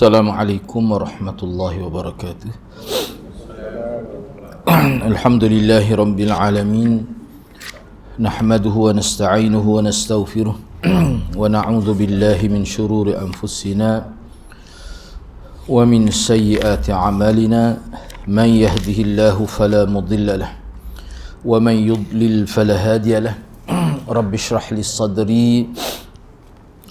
Assalamualaikum warahmatullahi wabarakatuh. Alhamdulillahi rabbil alamin. Nahmaduhu wa nasta'inuhu wa nastaghfiruh wa na'udzu billahi min shururi anfusina wa min sayyiati a'malina. Man yahdihillahu fala mudilla lahu wa man yudlil fala hadiya lahu. Rabbi shrah li sadri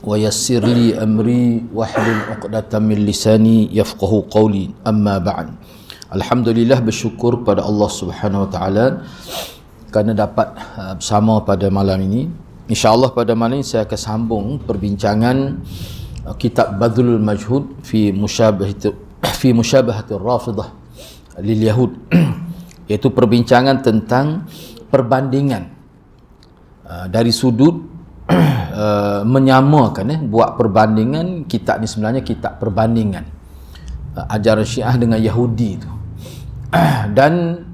wa yassir li amri wahlul 'uqdatam min lisani yafqahu qawli. Amma ba'd. Alhamdulillah, bersyukur pada Allah Subhanahu wa taala kerana dapat bersama pada malam ini. Insya-Allah pada malam ini saya akan sambung perbincangan kitab Badlul Majhud fi musyabahati Rafidah lil Yahud, iaitu perbincangan tentang perbandingan dari sudut menyamakan, buat perbandingan. Kitab ni sebenarnya kitab perbandingan ajaran Syiah dengan Yahudi itu, dan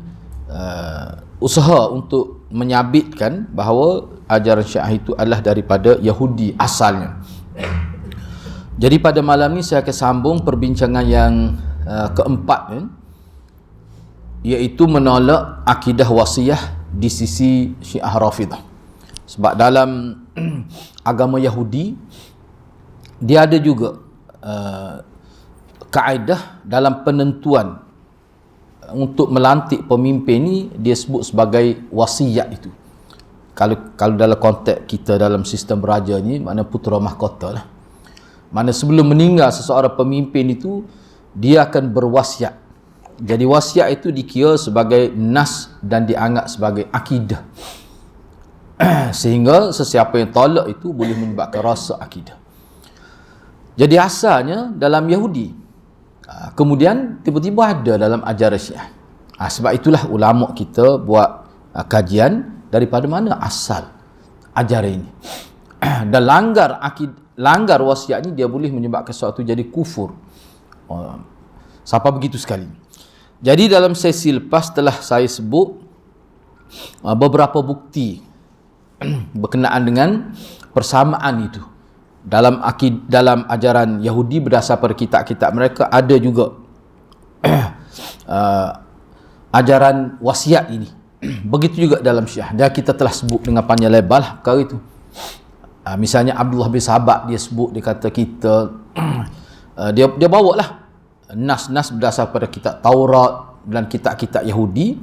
usaha untuk menyabitkan bahawa ajaran Syiah itu adalah daripada Yahudi asalnya. Jadi pada malam ni saya akan sambung perbincangan yang keempat, iaitu menolak akidah wasiyah di sisi Syiah Rafidah. Sebab dalam agama Yahudi dia ada juga kaedah dalam penentuan untuk melantik pemimpin ni, dia sebut sebagai wasiat itu. Kalau dalam konteks kita dalam sistem beraja ni, makna putera mahkota lah. Mana sebelum meninggal seseorang pemimpin itu, dia akan berwasiat. Jadi wasiat itu dikira sebagai nas dan dianggap sebagai akidah, sehingga sesiapa yang tolak itu boleh menyebabkan rasa akidah. Jadi asalnya dalam Yahudi, kemudian tiba-tiba ada dalam ajaran Syiah. Sebab itulah ulama kita buat kajian daripada mana asal ajaran ini. Dan langgar wasiat ini dia boleh menyebabkan sesuatu jadi kufur. Sampai begitu sekali. Jadi dalam sesi lepas telah saya sebut beberapa bukti berkenaan dengan persamaan itu dalam ajaran Yahudi berdasar pada kitab-kitab mereka. Ada juga ajaran wasiat ini. Begitu juga dalam Syiah. Dan kita telah sebut dengan panjang lebar lah perkara itu. Misalnya Abdullah bin Sabah, dia sebut, dia kata kita dia bawa lah nas-nas berdasar pada kitab Taurat dan kitab-kitab Yahudi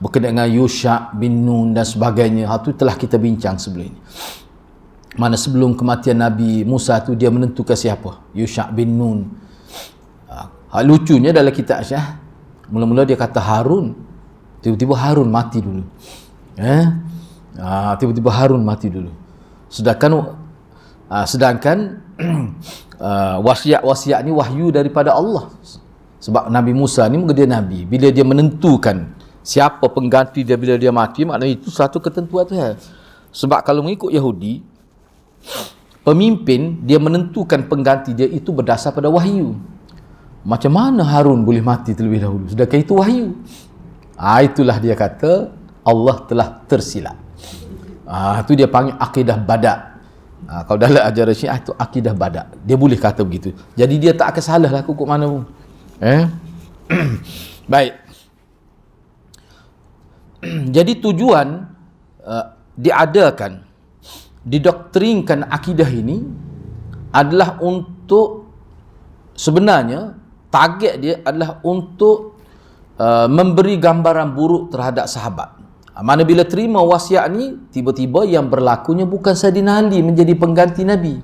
berkenaan dengan Yusha bin Nun dan sebagainya. Itu telah kita bincang sebelum ini. Mana sebelum kematian Nabi Musa tu dia menentukan siapa? Yusha bin Nun. Lucunya dalam kitab Syiah, mula-mula dia kata Harun, tiba-tiba Harun mati dulu. Tiba-tiba Harun mati dulu. Sedangkan wasiat ni wahyu daripada Allah. Sebab Nabi Musa ni dia Nabi. Bila dia menentukan siapa pengganti dia bila dia mati, maknanya itu satu ketentuan tu. Sebab kalau mengikut Yahudi, pemimpin dia menentukan pengganti dia itu berdasar pada wahyu. Macam mana Harun boleh mati terlebih dahulu? Sedangkan itu wahyu. Itulah dia kata Allah telah tersilap. Itu dia panggil akidah badak. Kalau dalam ajaran Syiah itu akidah badak. Dia boleh kata begitu. Jadi dia tak akan salah lah kukuk mana pun. Baik. Jadi tujuan diadakan, didoktrinkan akidah ini adalah untuk, sebenarnya target dia adalah untuk memberi gambaran buruk terhadap sahabat. Mana bila terima wasiat ni, tiba-tiba yang berlakunya bukan Sayyidina Ali menjadi pengganti Nabi.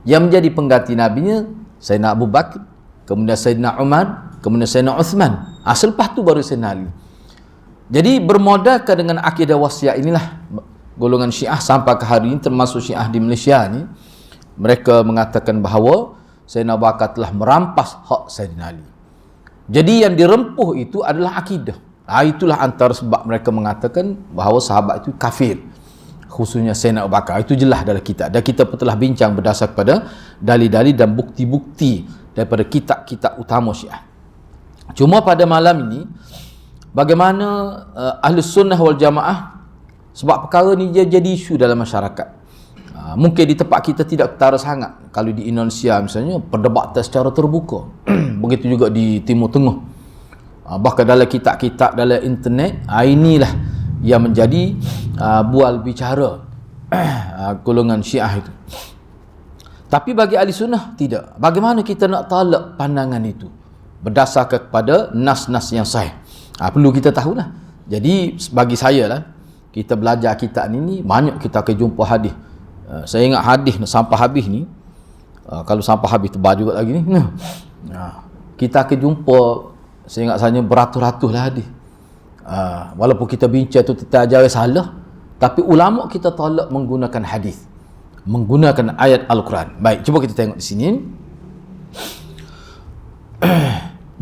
Yang menjadi pengganti Nabinya Sayyidina Abu Bakar, kemudian Sayyidina Umar, kemudian Sayyidina Uthman. Selepas tu baru Sayyidina Ali. Jadi bermodalkan dengan akidah wasiat inilah golongan Syiah sampai ke hari ini, termasuk Syiah di Malaysia ni, mereka mengatakan bahawa Sayyidina Abu Bakar telah merampas hak Sayyidina Ali. Jadi yang dirempuh itu adalah akidah. Itulah antara sebab mereka mengatakan bahawa sahabat itu kafir, khususnya Sayyidina Abu Bakar. Itu jelas dalam kitab, dan kita pun telah bincang berdasar pada dalil-dalil dan bukti-bukti daripada kitab-kitab utama Syiah. Cuma pada malam ini, bagaimana Ahlus Sunnah wal Jamaah, sebab perkara ni dia jadi isu dalam masyarakat. Mungkin di tempat kita tidak ketara sangat. Kalau di Indonesia misalnya, perdebatan secara terbuka. Begitu juga di Timur Tengah. Bahkan dalam kitab-kitab dalam internet, inilah yang menjadi bual bicara golongan Syiah itu. Tapi bagi ahli sunnah tidak. Bagaimana kita nak talak pandangan itu? Berdasarkan kepada nas-nas yang sahih. Perlu kita tahulah. Jadi bagi saya lah, kita belajar kitab ni banyak kita akan jumpa hadis. Saya ingat hadis sampai habis ni, kalau sampai habis tebal juga lagi ni. Kita akan jumpa, saya ingat saya beratus-ratus lah hadis. Walaupun kita bincang tu kita ajar salah, tapi ulama kita tolak menggunakan hadis, menggunakan ayat Al-Quran. Baik, cuba kita tengok di sini.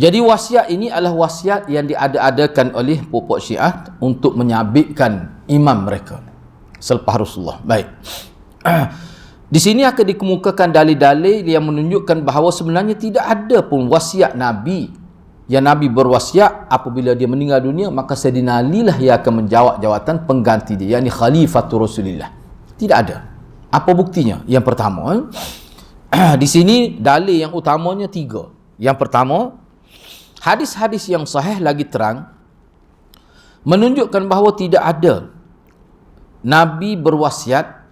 Jadi wasiat ini adalah wasiat yang diada-adakan oleh puak-puak Syiah untuk menyabitkan imam mereka selepas Rasulullah. Baik. Di sini akan dikemukakan dalil-dalil yang menunjukkan bahawa sebenarnya tidak ada pun wasiat Nabi yang Nabi berwasiat apabila dia meninggal dunia, maka Sayyidina Ali lah yang akan menjawab jawatan pengganti dia, yakni Khalifatul Rasulillah. Tidak ada. Apa buktinya? Yang pertama, di sini dalil yang utamanya 3. Yang pertama, hadis-hadis yang sahih lagi terang menunjukkan bahawa tidak ada Nabi berwasiat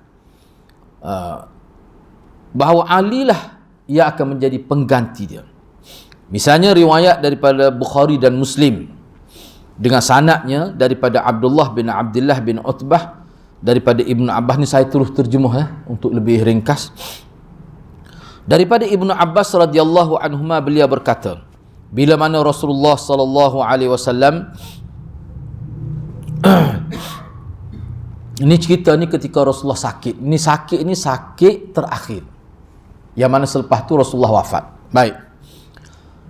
bahawa Ali lah ia akan menjadi pengganti dia. Misalnya riwayat daripada Bukhari dan Muslim dengan sanadnya daripada Abdullah bin Utbah daripada Ibnu Abbas. Ni saya terus terjemah untuk lebih ringkas. Daripada Ibnu Abbas radhiyallahu anhuma, beliau berkata, bila mana Rasulullah sallallahu alaihi wasallam ini cerita ni ketika Rasulullah sakit. Ini sakit terakhir. Yang mana selepas tu Rasulullah wafat. Baik.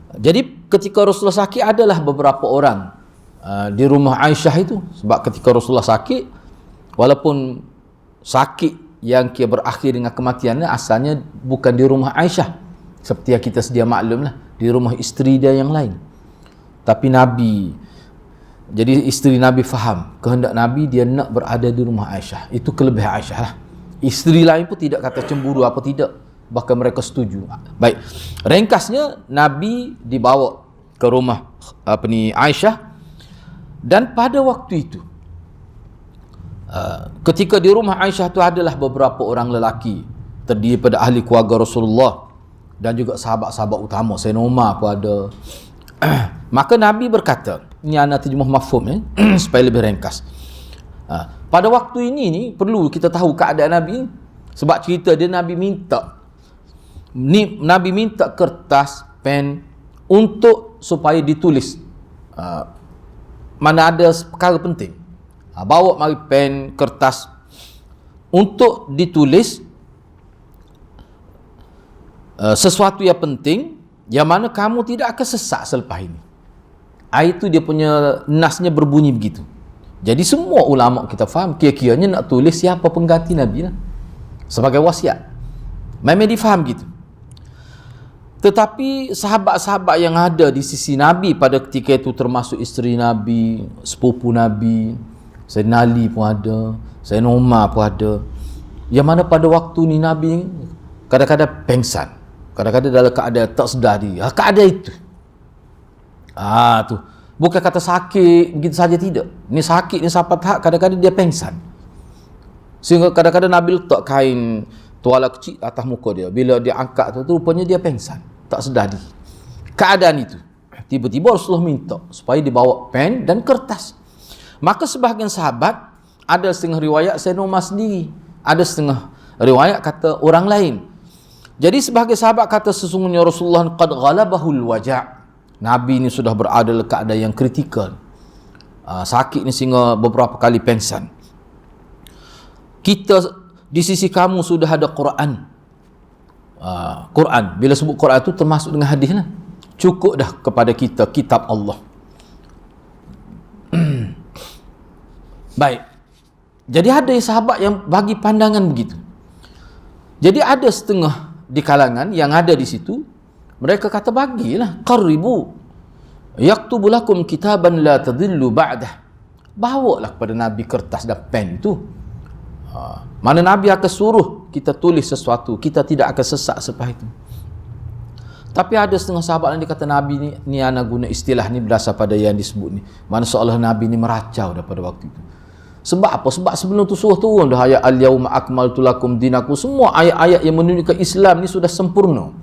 Jadi ketika Rasulullah sakit, adalah beberapa orang di rumah Aisyah itu. Sebab ketika Rasulullah sakit, walaupun sakit yang kia berakhir dengan kematiannya, asalnya bukan di rumah Aisyah. Seperti yang kita sedia maklum lah, di rumah isteri dia yang lain. Tapi jadi isteri Nabi faham kehendak Nabi, dia nak berada di rumah Aisyah. Itu kelebihan Aisyah lah. Isteri lain pun tidak kata cemburu apa tidak, bahkan mereka setuju. Baik, ringkasnya Nabi dibawa ke rumah Aisyah, dan pada waktu itu ketika di rumah Aisyah itu adalah beberapa orang lelaki terdiri pada ahli keluarga Rasulullah dan juga sahabat-sahabat utama. Sayyidina Umar pun ada. Maka Nabi berkata, ini anak terjemah mafhum supaya lebih ringkas. Pada waktu ini ni perlu kita tahu keadaan Nabi, sebab cerita dia Nabi minta kertas, pen untuk supaya ditulis mana ada perkara penting. Bawa mari pen, kertas untuk ditulis sesuatu yang penting, yang mana kamu tidak akan sesat selepas ini. Itu dia punya nasnya berbunyi begitu. Jadi semua ulama kita faham kira-kiranya nak tulis siapa pengganti Nabi lah, sebagai wasiat. Memang difaham gitu. Tetapi sahabat-sahabat yang ada di sisi Nabi pada ketika itu, termasuk isteri Nabi, sepupu Nabi, Sayyidina Ali pun ada, Sayyidina Umar pun ada, yang mana pada waktu ni Nabi kadang-kadang pengsan, kadang-kadang dalam keadaan tak sedar dia. Keadaan itu tu bukan kata sakit begitu saja, tidak. Ni sakit ni sampai tahap kadang-kadang dia pengsan, sehingga kadang-kadang Nabi letak kain tuala kecil atas muka dia. Bila dia angkat tu rupanya dia pengsan, tak sedar diri. Keadaan itu tiba-tiba Rasulullah minta supaya dibawa pen dan kertas. Maka sebahagian sahabat, ada setengah riwayat Sayyidina Umar sendiri, ada setengah riwayat kata orang lain. Jadi sebahagian sahabat kata sesungguhnya Rasulullah qad ghalabahul waja'. Nabi ni sudah berada dalam keadaan yang kritikal. Sakit ni sehingga beberapa kali pengsan. Kita di sisi kamu sudah ada Quran. Quran, bila sebut Quran itu termasuk dengan hadis lah. Cukup dah kepada kita kitab Allah. Baik. Jadi ada sahabat yang bagi pandangan begitu. Jadi ada setengah di kalangan yang ada di situ, mereka kata bagilah, qaribu yaktubu lakum kitaban la tadillu ba'dah. Bawalah kepada Nabi kertas dan pen itu. Mana Nabi akan suruh kita tulis sesuatu, kita tidak akan sesat selepas itu. Tapi ada setengah sahabat yang dikata Nabi ni ana guna istilah ni berdasar pada yang disebut ni. Mana seolah Nabi ni meracau daripada waktu itu. Sebab apa? Sebab sebelum tu suruh turun dah ayat al-yauma akmaltu lakum dinakum. Semua ayat-ayat yang menunjukkan Islam ni sudah sempurna.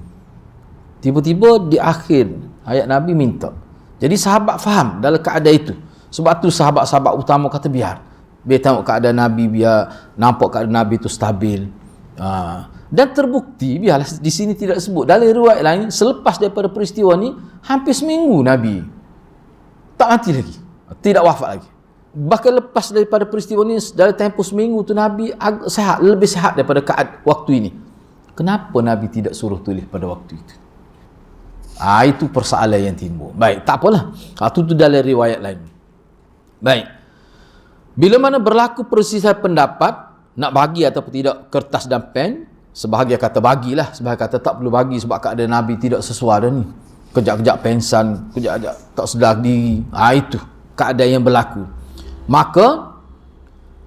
Tiba-tiba di akhir ayat Nabi minta. Jadi sahabat faham dalam keadaan itu. Sebab tu sahabat-sahabat utama kata biar tengok keadaan Nabi, biar nampak keadaan Nabi tu stabil. Dan terbukti, biarlah di sini tidak sebut, dalam riwayat lain selepas daripada peristiwa ni hampir seminggu Nabi tak mati lagi, tidak wafat lagi. Bahkan lepas daripada peristiwa ni dalam tempoh seminggu tu Nabi sehat, lebih sehat daripada waktu ini. Kenapa Nabi tidak suruh tulis pada waktu itu? Itu persoalan yang timbul. Baik, tak apalah, itu dalam riwayat lain. Baik, bila mana berlaku perselisihan pendapat nak bagi ataupun tidak kertas dan pen, sebahagian kata bagilah, sebahagian kata tak perlu bagi sebab keadaan Nabi tidak sesuai dah ni. Kejap-kejap pensan, kejap-kejap tak sedar diri. Itu keadaan yang berlaku. Maka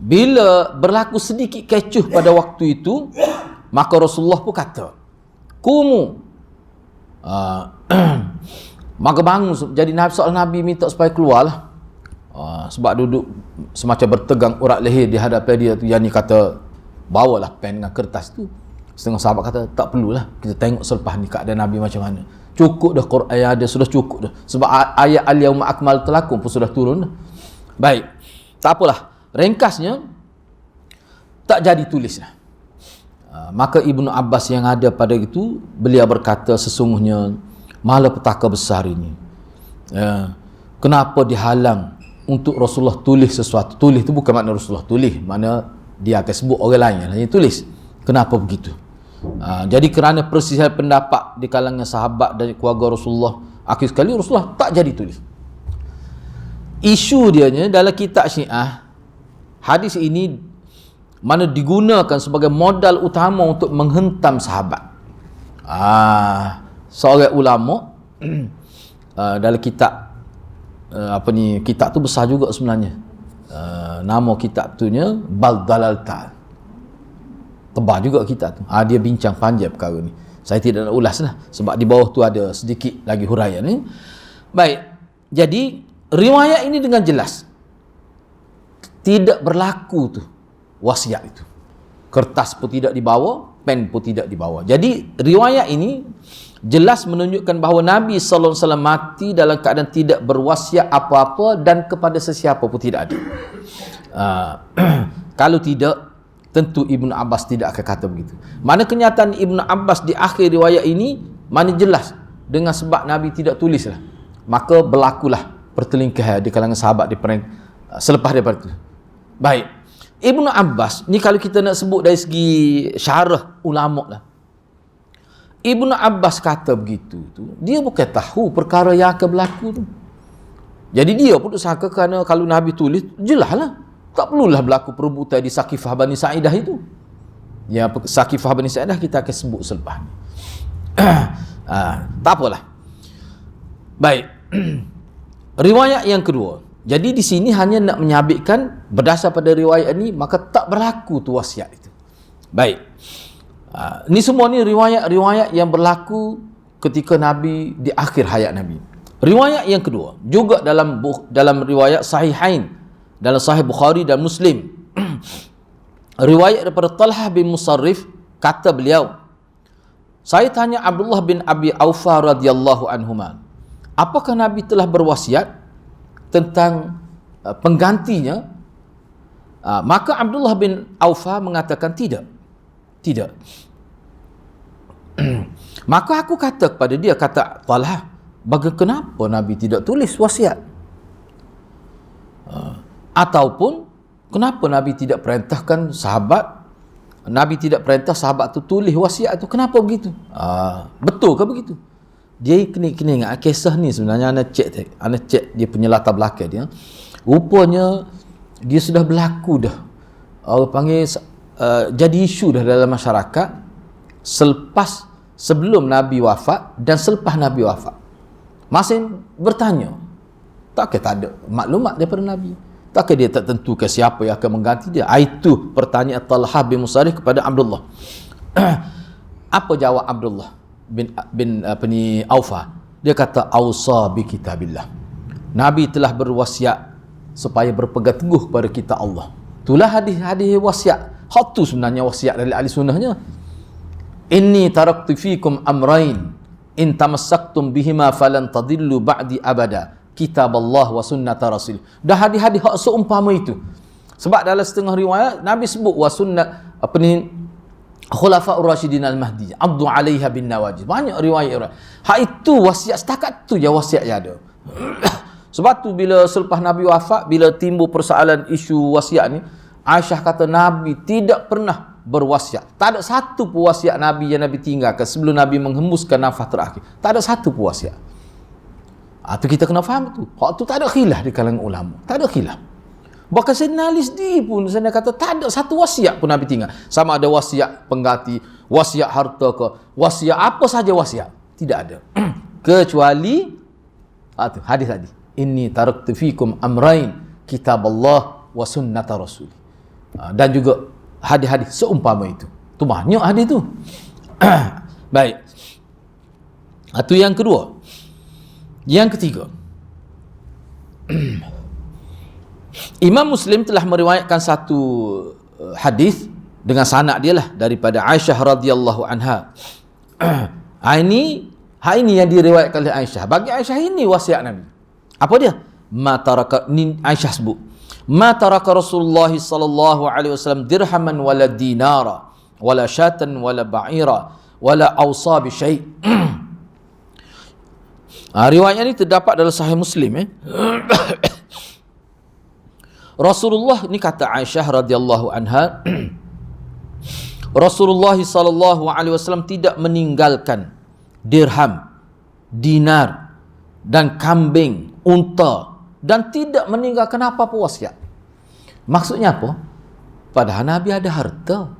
bila berlaku sedikit kecoh pada waktu itu, maka Rasulullah pun kata, kumu. Maka bangun. Jadi Nabi minta supaya keluarlah. Sebab duduk semacam bertegang urat leher di hadapan dia tu. Yang ni kata, bawalah pen dengan kertas tu. Setengah sahabat kata, tak perlulah, kita tengok selepas ni keadaan Nabi macam mana. Cukup dah Quran yang ada, sudah cukup dah. Sebab ayat al-yauma akmaltu lakum pun sudah turun dah. Baik, tak apalah, ringkasnya tak jadi tulis lah. Maka Ibnu Abbas yang ada pada itu, beliau berkata, sesungguhnya malapetaka besar ini, kenapa dihalang untuk Rasulullah tulis sesuatu. Tulis itu bukan makna Rasulullah tulis, makna dia akan sebut orang lain yang tulis. Kenapa begitu? Jadi kerana perselisihan pendapat di kalangan sahabat dan keluarga Rasulullah, akhir sekali Rasulullah tak jadi tulis. Isu dianya dalam kitab Syiah, hadis ini mana digunakan sebagai modal utama untuk menghentam sahabat. Seorang ulama dalam kitab kitab tu besar juga sebenarnya. Nama kitab tu nya Bal Dalalta. Tebal juga kitab tu. Dia bincang panjang perkara ni. Saya tidak nak ulas lah, sebab di bawah tu ada sedikit lagi huraian ni. Baik, jadi riwayat ini dengan jelas tidak berlaku tu wasiat itu. Kertas pun tidak dibawa, pen pun tidak dibawa. Jadi riwayat ini jelas menunjukkan bahawa Nabi sallallahu alaihi wasallam mati dalam keadaan tidak berwasiat apa-apa dan kepada sesiapa pun tidak ada. Kalau tidak, tentu Ibnu Abbas tidak akan kata begitu. Mana kenyataan Ibnu Abbas di akhir riwayat ini, mana jelas dengan sebab Nabi tidak tulislah, maka berlakulah pertelingkahan di kalangan sahabat selepas daripada itu. Baik, Ibnu Abbas ni kalau kita nak sebut dari segi syarah ulama lah, Ibnu Abbas kata begitu tu, dia bukan tahu perkara yang akan berlaku tu. Jadi dia pun sangka kerana kalau Nabi tulis, jelas lah, tak perlulah berlaku perebutan di Saqifah Bani Sa'idah itu. Ya, Saqifah Bani Sa'idah kita akan sebut selepas ni. Tak apalah. Baik. Riwayat yang kedua. Jadi di sini hanya nak menyabitkan berdasar pada riwayat ini, maka tak berlaku tu wasiat itu. Baik. Ni semua ni riwayat-riwayat yang berlaku ketika Nabi di akhir hayat Nabi. Riwayat yang kedua juga dalam riwayat Sahihain, dalam Sahih Bukhari dan Muslim. Riwayat daripada Talhah bin Musarrif, kata beliau, saya tanya Abdullah bin Abi Aufa radhiyallahu anhuma, apakah Nabi telah berwasiat tentang penggantinya? Maka Abdullah bin Aufa mengatakan tidak. Maka aku kata kepada dia, kata Talhah, kenapa Nabi tidak tulis wasiat? Ataupun kenapa Nabi tidak perintahkan sahabat, Nabi tidak perintah sahabat tu tulis wasiat tu, kenapa begitu? Betul ke begitu? Dia kena ingat kisah ni sebenarnya ana cek dia punya latar belakang dia. Rupanya dia sudah berlaku dah. Orang panggil jadi isu dah dalam masyarakat sebelum Nabi wafat dan selepas Nabi wafat. Masing bertanya, tak ada maklumat daripada Nabi. Takkan dia tak tentukan siapa yang akan mengganti dia? Itu pertanyaan Talhah bin Musarrih kepada Abdullah. Apa jawab Abdullah bin Aufa? Dia kata, ausa bi kitabillah. Nabi telah berwasiat supaya berpegang teguh pada kitab Allah. Itulah hadis-hadis wasiat. Hak tu sebenarnya wasiat dari ahli sunnahnya. Inni taraktu fikum amrain in tamassaktum bihima falan tadillu ba'di abada. Kitab Allah wa sunnata rasul. Dah hadis-hadis hak seumpama itu. Sebab dalam setengah riwayat Nabi sebut wa sunnat Khulafaur Rasyidin Al-Mahdi, addu 'alaiha bin nawajid. Banyak riwayat. Hak itu wasiat, setakat tu je wasiat yang ada. Sebab tu bila selepas Nabi wafat, bila timbul persoalan isu wasiat ni, Aisyah kata Nabi tidak pernah berwasiat. Tak ada satu pun wasiat Nabi yang Nabi tinggalkan sebelum Nabi menghembuskan nafas terakhir. Tak ada satu pun wasiat. Tu kita kena faham tu. Hak tu tak ada khilaf di kalangan ulama. Tak ada khilaf. Bahkan Sayyidina Ali sendiri pun saya kata tak ada satu wasiat pun Nabi tinggal. Sama ada wasiat pengganti, wasiat harta ke, wasiat apa saja wasiat. Tidak ada. Kecuali hadis tadi. Inni taraktu fikum amrain, kitab Allah wa sunnata rasul. Dan juga hadis-hadis seumpama itu. Tu banyak hadis tu. Baik. Itu yang kedua. Yang ketiga. Imam Muslim telah meriwayatkan satu hadis dengan sanad dia lah daripada Aisyah radhiyallahu anha. Ini yang diriwayatkan oleh Aisyah. Bagi Aisyah ini wasiat Nabi. Apa dia? Aisyah sebut, ma taraka Rasulullah sallallahu alaihi wasallam dirhaman wala dinara wala syatan wala ba'ira wala awsa bi syai'. Riwayat ini terdapat dalam Sahih Muslim. Rasulullah ni kata Aisyah radhiyallahu anha, Rasulullah sallallahu alaihi wasallam tidak meninggalkan dirham, dinar dan kambing, unta, dan tidak meninggalkan apa-apa wasiat. Maksudnya apa? Padahal Nabi ada harta.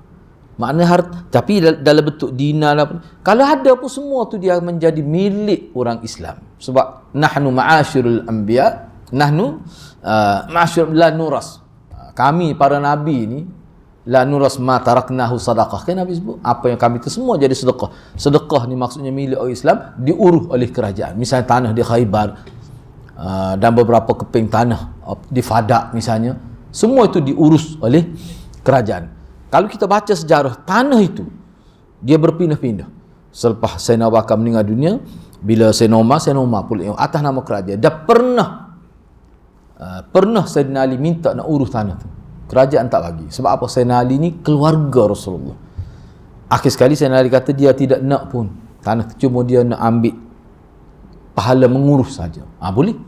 Maknanya harta, tapi dalam bentuk dinar apa. Kalau ada pun semua tu dia menjadi milik orang Islam. Sebab nahnu ma'asyirul anbiya, nahnu ma'asyir la nuras. Kami para nabi ni la nuras ma taraknahu sadaqah. Kan Nabi sebut apa yang kami itu semua jadi sedekah. Sedekah ni maksudnya milik orang Islam, diurus oleh kerajaan. Misalnya tanah di Khaybar dan beberapa keping tanah di Fadak misalnya, semua itu diurus oleh kerajaan. Kalau kita baca sejarah tanah itu, dia berpindah-pindah. Selepas Sayyidina Abu Bakar meninggal dunia, bila Sayyidina Umar pula atas nama kerajaan, dah pernah Sayyidina Ali minta nak urus tanah tu. Kerajaan tak bagi. Sebab apa? Sayyidina Ali ni keluarga Rasulullah. Akhir sekali Sayyidina Ali kata dia tidak nak pun tanah tu, cuma dia nak ambil pahala mengurus saja. Boleh.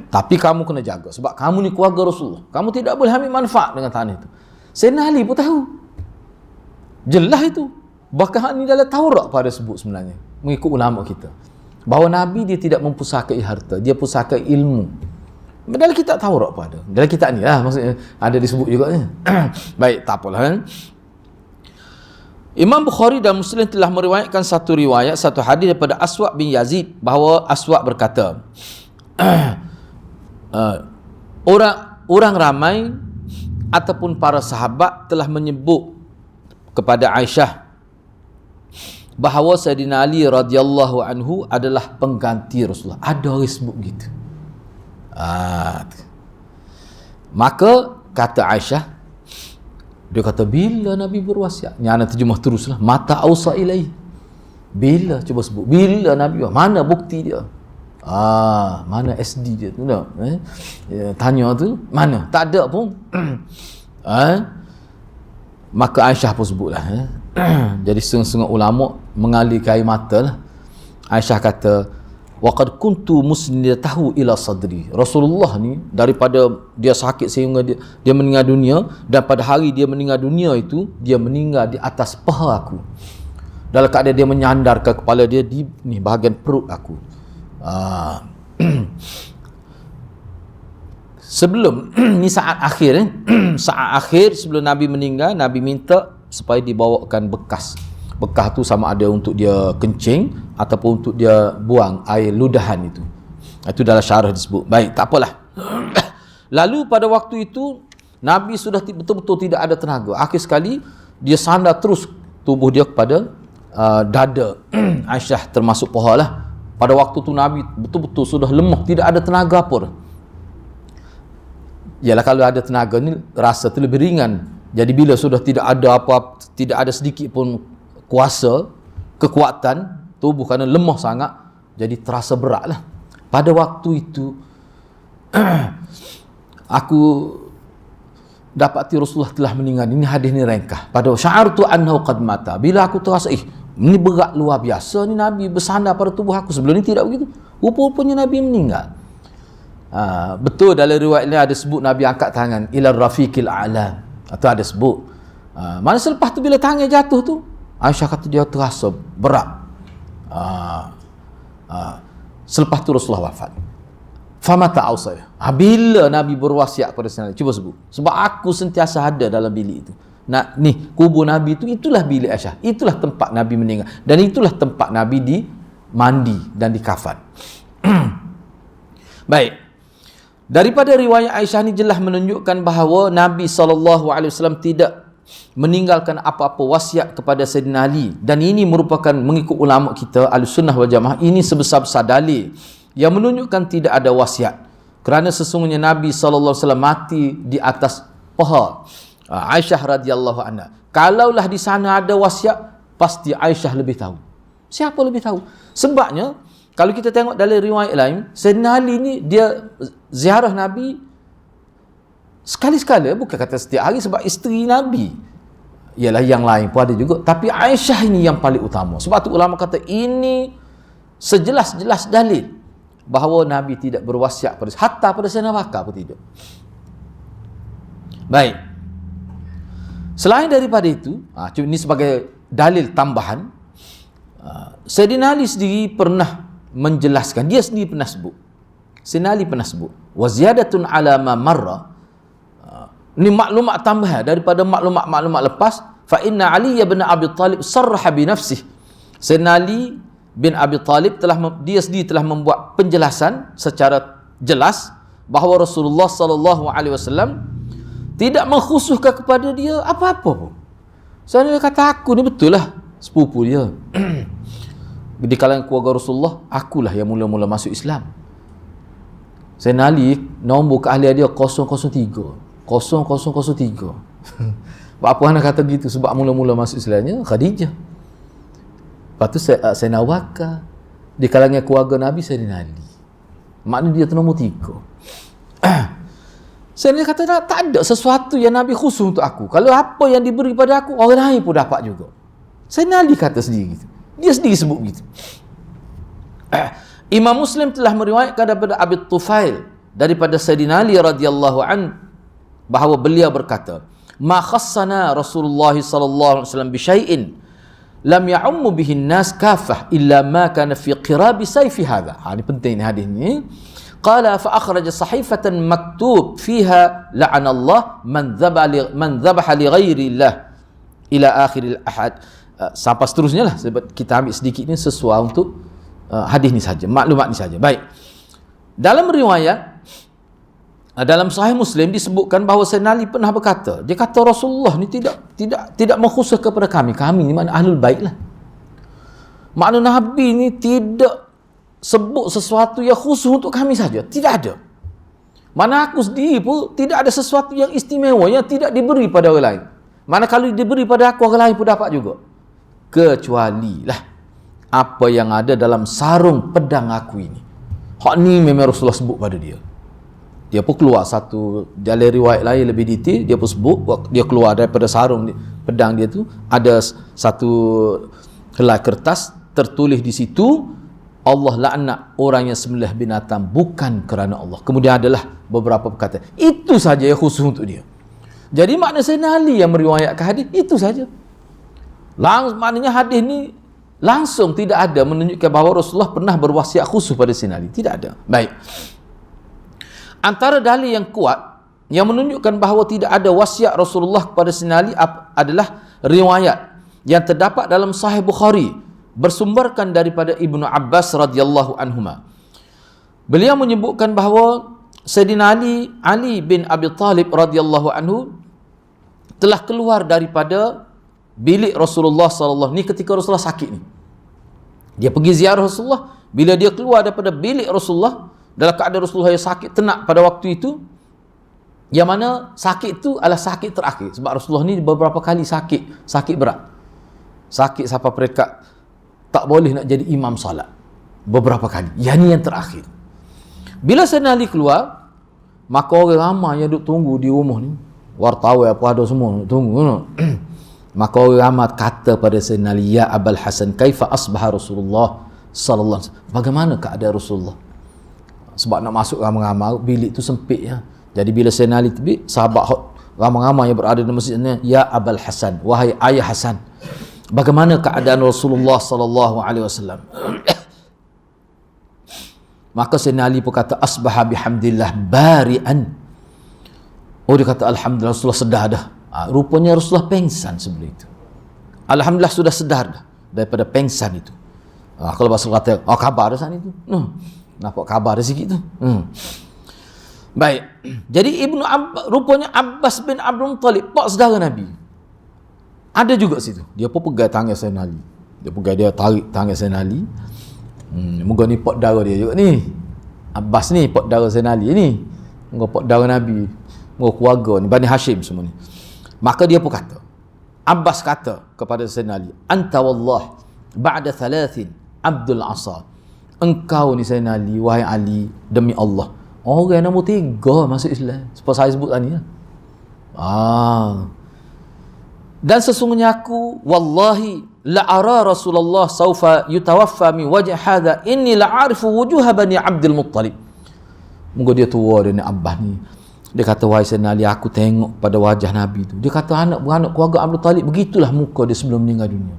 Tapi kamu kena jaga sebab kamu ni keluarga Rasulullah. Kamu tidak boleh ambil manfaat dengan tanah itu. Sayyidina Ali pun tahu. Jelas itu. Bahkan ini dalam Taurat pada sebut sebenarnya, mengikut ulama kita, bahawa Nabi dia tidak mempusakai harta, dia pusakai ilmu. Dalam kitab Taurat pun ada. Dalam kitab ni lah maksudnya ada disebut juga. Baik, tak apalah. Imam Bukhari dan Muslim telah meriwayatkan satu hadis daripada Aswad bin Yazid, bahawa Aswad berkata, orang ramai ataupun para sahabat telah menyebut kepada Aisyah bahawa Sayyidina Ali radhiyallahu anhu adalah pengganti Rasulullah. Ada orang sebut gitu. Maka kata Aisyah, dia kata bila Nabi berwasiat, nyana terjemah teruslah, mata ausa ilai. Bila, cuba sebut, bila Nabi, mana bukti dia? Mana SD dia tu dah? Tanya tu, mana? Tak ada pun. Maka Aisyah pun sebutlah. Jadi setengah-setengah ulama mengalirkan air mata lah. Aisyah kata, waqad kuntu musnidatahu ila sadri. Rasulullah ni daripada dia sakit sehingga dia meninggal dunia, dan pada hari dia meninggal dunia itu dia meninggal di atas paha aku. Dalam keadaan dia menyandarkan kepala dia di ni bahagian perut aku. Sebelum ni saat akhir sebelum Nabi meninggal, Nabi minta supaya dibawakan bekas tu sama ada untuk dia kencing ataupun untuk dia buang air ludahan itu. Itu dalam syarah disebut. Baik, tak apalah. Lalu pada waktu itu Nabi sudah betul-betul tidak ada tenaga. Akhir sekali dia sandar terus tubuh dia kepada dada Aisyah termasuk paha lah. Pada waktu tu Nabi betul-betul sudah lemah, tidak ada tenaga pun. Yalah, kalau ada tenaga ni rasa tu lebih ringan. Jadi bila sudah tidak ada apa-apa, tidak ada sedikit pun kuasa, kekuatan tubuh kerana lemah sangat, jadi terasa berat lah. Pada waktu itu aku dapati Rasulullah telah meninggal. Ini hadis ni ringkas. Pada sya'artu annahu qad mata. Bila aku terasa ini berat luar biasa ni, Nabi bersandar pada tubuh aku. Sebelum ni tidak begitu. Rupa-rupanya Nabi meninggal. Betul dalam riwayat ni ada sebut Nabi angkat tangan ila rafiqil a'la, atau ada sebut mana selepas tu bila tangan jatuh tu Aisyah kata dia terasa berat. Selepas tu Rasulullah wafat. Famata ausaya. Bila Nabi berwasiat pada Sayyidina Ali, cuba sebut. Sebab aku sentiasa ada dalam bilik itu. Ni kubur Nabi itu, itulah bilik Aisyah. Itulah tempat Nabi meninggal, dan itulah tempat Nabi di mandi dan dikafan. Baik. Daripada riwayat Aisyah ni jelas menunjukkan bahawa Nabi SAW tidak meninggalkan apa-apa wasiat kepada Sayyidina Ali, dan ini merupakan, mengikut ulama kita Ahlussunnah wal Jamaah, ini sebesar-besar dalil yang menunjukkan tidak ada wasiat, kerana sesungguhnya Nabi SAW mati di atas paha Aisyah radhiyallahu anha. Kalaulah di sana ada wasiat, pasti Aisyah lebih tahu. Siapa lebih tahu? Sebabnya kalau kita tengok dalam riwayat lain, Sayyidina Ali ni dia ziarah Nabi sekali-sekala, bukan kata setiap hari, sebab isteri Nabi. Ialah yang lain pun ada juga, tapi Aisyah ini yang paling utama. Sebab tu ulama kata ini sejelas-jelas dalil bahawa Nabi tidak berwasiat hatta pada Sayyidina Bakar pun tidak. Baik. Selain daripada itu, ini sebagai dalil tambahan, Sayyidina Ali sendiri pernah menjelaskan, dia sendiri pernah sebut, Sayyidina Ali pernah sebut, wa ziyadatun ala ma marra, ini maklumat tambahan daripada maklumat-maklumat lepas, fa inna Ali bin Abi Talib sarraha bi nafsihi. Sayyidina Ali bin Abi Talib dia sendiri telah membuat penjelasan secara jelas bahawa Rasulullah SAW tidak mengkhususkan kepada dia apa-apa pun. Saya kata aku ni betul lah sepupu dia. Di kalangan keluarga Rasulullah, akulah yang mula-mula masuk Islam. Sayyidina Ali nombor keahlian dia 003. 0003. Apa anak kata gitu? Sebab mula-mula masuk Islamnya Khadijah. Lepas tu Sayyidina Abu Bakar. Di kalangan keluarga Nabi, Sayyidina Ali. Maknanya dia tu nombor 3. Sayyidina kata tak ada sesuatu yang Nabi khusus untuk aku. Kalau apa yang diberi pada aku, orang lain pun dapat juga. Sayyidina Ali kata sendiri gitu. Dia sendiri sebut gitu. Imam Muslim telah meriwayatkan daripada Abi Tufail daripada Sayyidina Ali radhiyallahu an bahawa beliau berkata, ma khassana Rasulullah sallallahu alaihi wasallam bi syai'in lam ya'ummu bihi an-nas kafah illa ma kana fi qirabi sayfi hadha. Ini penting ni hadis ni. Qala fa akhraja sahifatan maktub fiha la'ana Allah man dhabaha li ghairi Allah ila akhir al-ahad. Sampai seterusnya lah, sebab kita ambil sedikit ni sesuai untuk hadis ni saja, maklumat ni saja. Baik. Dalam riwayat dalam Sahih Muslim disebutkan bahawa Sayyidina Ali pernah berkata, dia kata Rasulullah ni tidak mengkhusus kepada kami ni makna ahlul bait lah. Makna Nabi ni tidak sebut sesuatu yang khusus untuk kami saja, tidak ada. Mana aku sendiri pun tidak ada sesuatu yang istimewa yang tidak diberi pada orang lain. Mana kalau diberi pada aku, orang lain pun dapat juga. Kecualilah apa yang ada dalam sarung pedang aku ini. Hak ni memang Rasulullah sebut pada dia. Dia pun keluar satu dalam riwayat lain lebih detail, dia pun sebut dia keluar daripada sarung pedang dia tu ada satu helai kertas tertulis di situ, Allah laknat orang yang sembelih binatang bukan kerana Allah. Kemudian adalah beberapa perkataan. Itu saja yang khusus untuk dia. Jadi makna Sayyidina Ali yang meriwayatkan hadis itu saja. Maknanya hadis ni langsung tidak ada menunjukkan bahawa Rasulullah pernah berwasiat khusus pada Sayyidina Ali. Tidak ada. Baik. Antara dalil yang kuat yang menunjukkan bahawa tidak ada wasiat Rasulullah kepada Sayyidina Ali adalah riwayat yang terdapat dalam Sahih Bukhari bersumberkan daripada Ibnu Abbas radhiyallahu anhuma. Beliau menyebutkan bahawa Sayyidina Ali bin Abi Talib radhiyallahu anhu telah keluar daripada bilik Rasulullah sallallahu ni ketika Rasulullah sakit ni. Dia pergi ziarah Rasulullah. Bila dia keluar daripada bilik Rasulullah dalam keadaan Rasulullah yang sakit tenak pada waktu itu, yang mana sakit itu adalah sakit terakhir. Sebab Rasulullah ni beberapa kali sakit berat. Sakit sampai peringkat tak boleh nak jadi imam salat. Beberapa kali. Yang ni yang terakhir. Bila Sayyidina Ali keluar, maka orang ramai yang duduk tunggu di rumah ni, wartawan apa ada semua duduk tunggu. Maka orang ramai kata pada Sayyidina Ali, ya Abul Hasan, kaifa asbaha Rasulullah sallallahu alaihi wasallam? Bagaimana keadaan Rasulullah? Sebab nak masuk ramai-ramai, bilik tu sempit ya. Jadi bila Sayyidina Ali terbit, sahabat ramai-ramai yang berada di masjid ni, ya Abul Hasan, wahai ayah Hasan, bagaimana keadaan Rasulullah sallallahu alaihi wasallam? Maka Sayyidina Ali pun kata, asbaha bihamdillah bari'an. Oh, dia kata alhamdulillah Rasulullah sedar dah. Rupanya Rasulullah pengsan sebelum itu. Alhamdulillah sudah sedar dah daripada pengsan itu. Kalau Rasul kata, khabar dah sana itu. Nampak khabar dah sikit tu. Baik. Jadi rupanya Abbas bin Abdul Muttalib, pak saudara Nabi, ada juga situ. Dia pun pegang tangan Sayyidina Ali. Dia tarik tangan Sayyidina Ali. Moga ni pak darah dia juga ni. Abbas ni pak darah Sayyidina Ali ni. Moga pak darah Nabi. Moga keluarga ni, Bani Hashim semua ni. Maka dia pun kata, Abbas kata kepada Sayyidina Ali, anta wallah ba'da thalathin Abdul Asa. Engkau ni Sayyidina Ali, wahai Ali, demi Allah, orang nombor 3 masuk Islam. Seperti saya sebut tadi ya. Dan sesungguhnya aku, wallahi la ara Rasulullah saufa yutawaffa min wajh hadha, inni la arifu wujuha Bani Abdul Muttalib. Moga dia tua dia ni Abbas ni. Dia kata, wahai Sayyidina Ali, aku tengok pada wajah Nabi tu. Dia kata anak beranak keluarga Abdul Talib, begitulah muka dia sebelum meninggal dunia.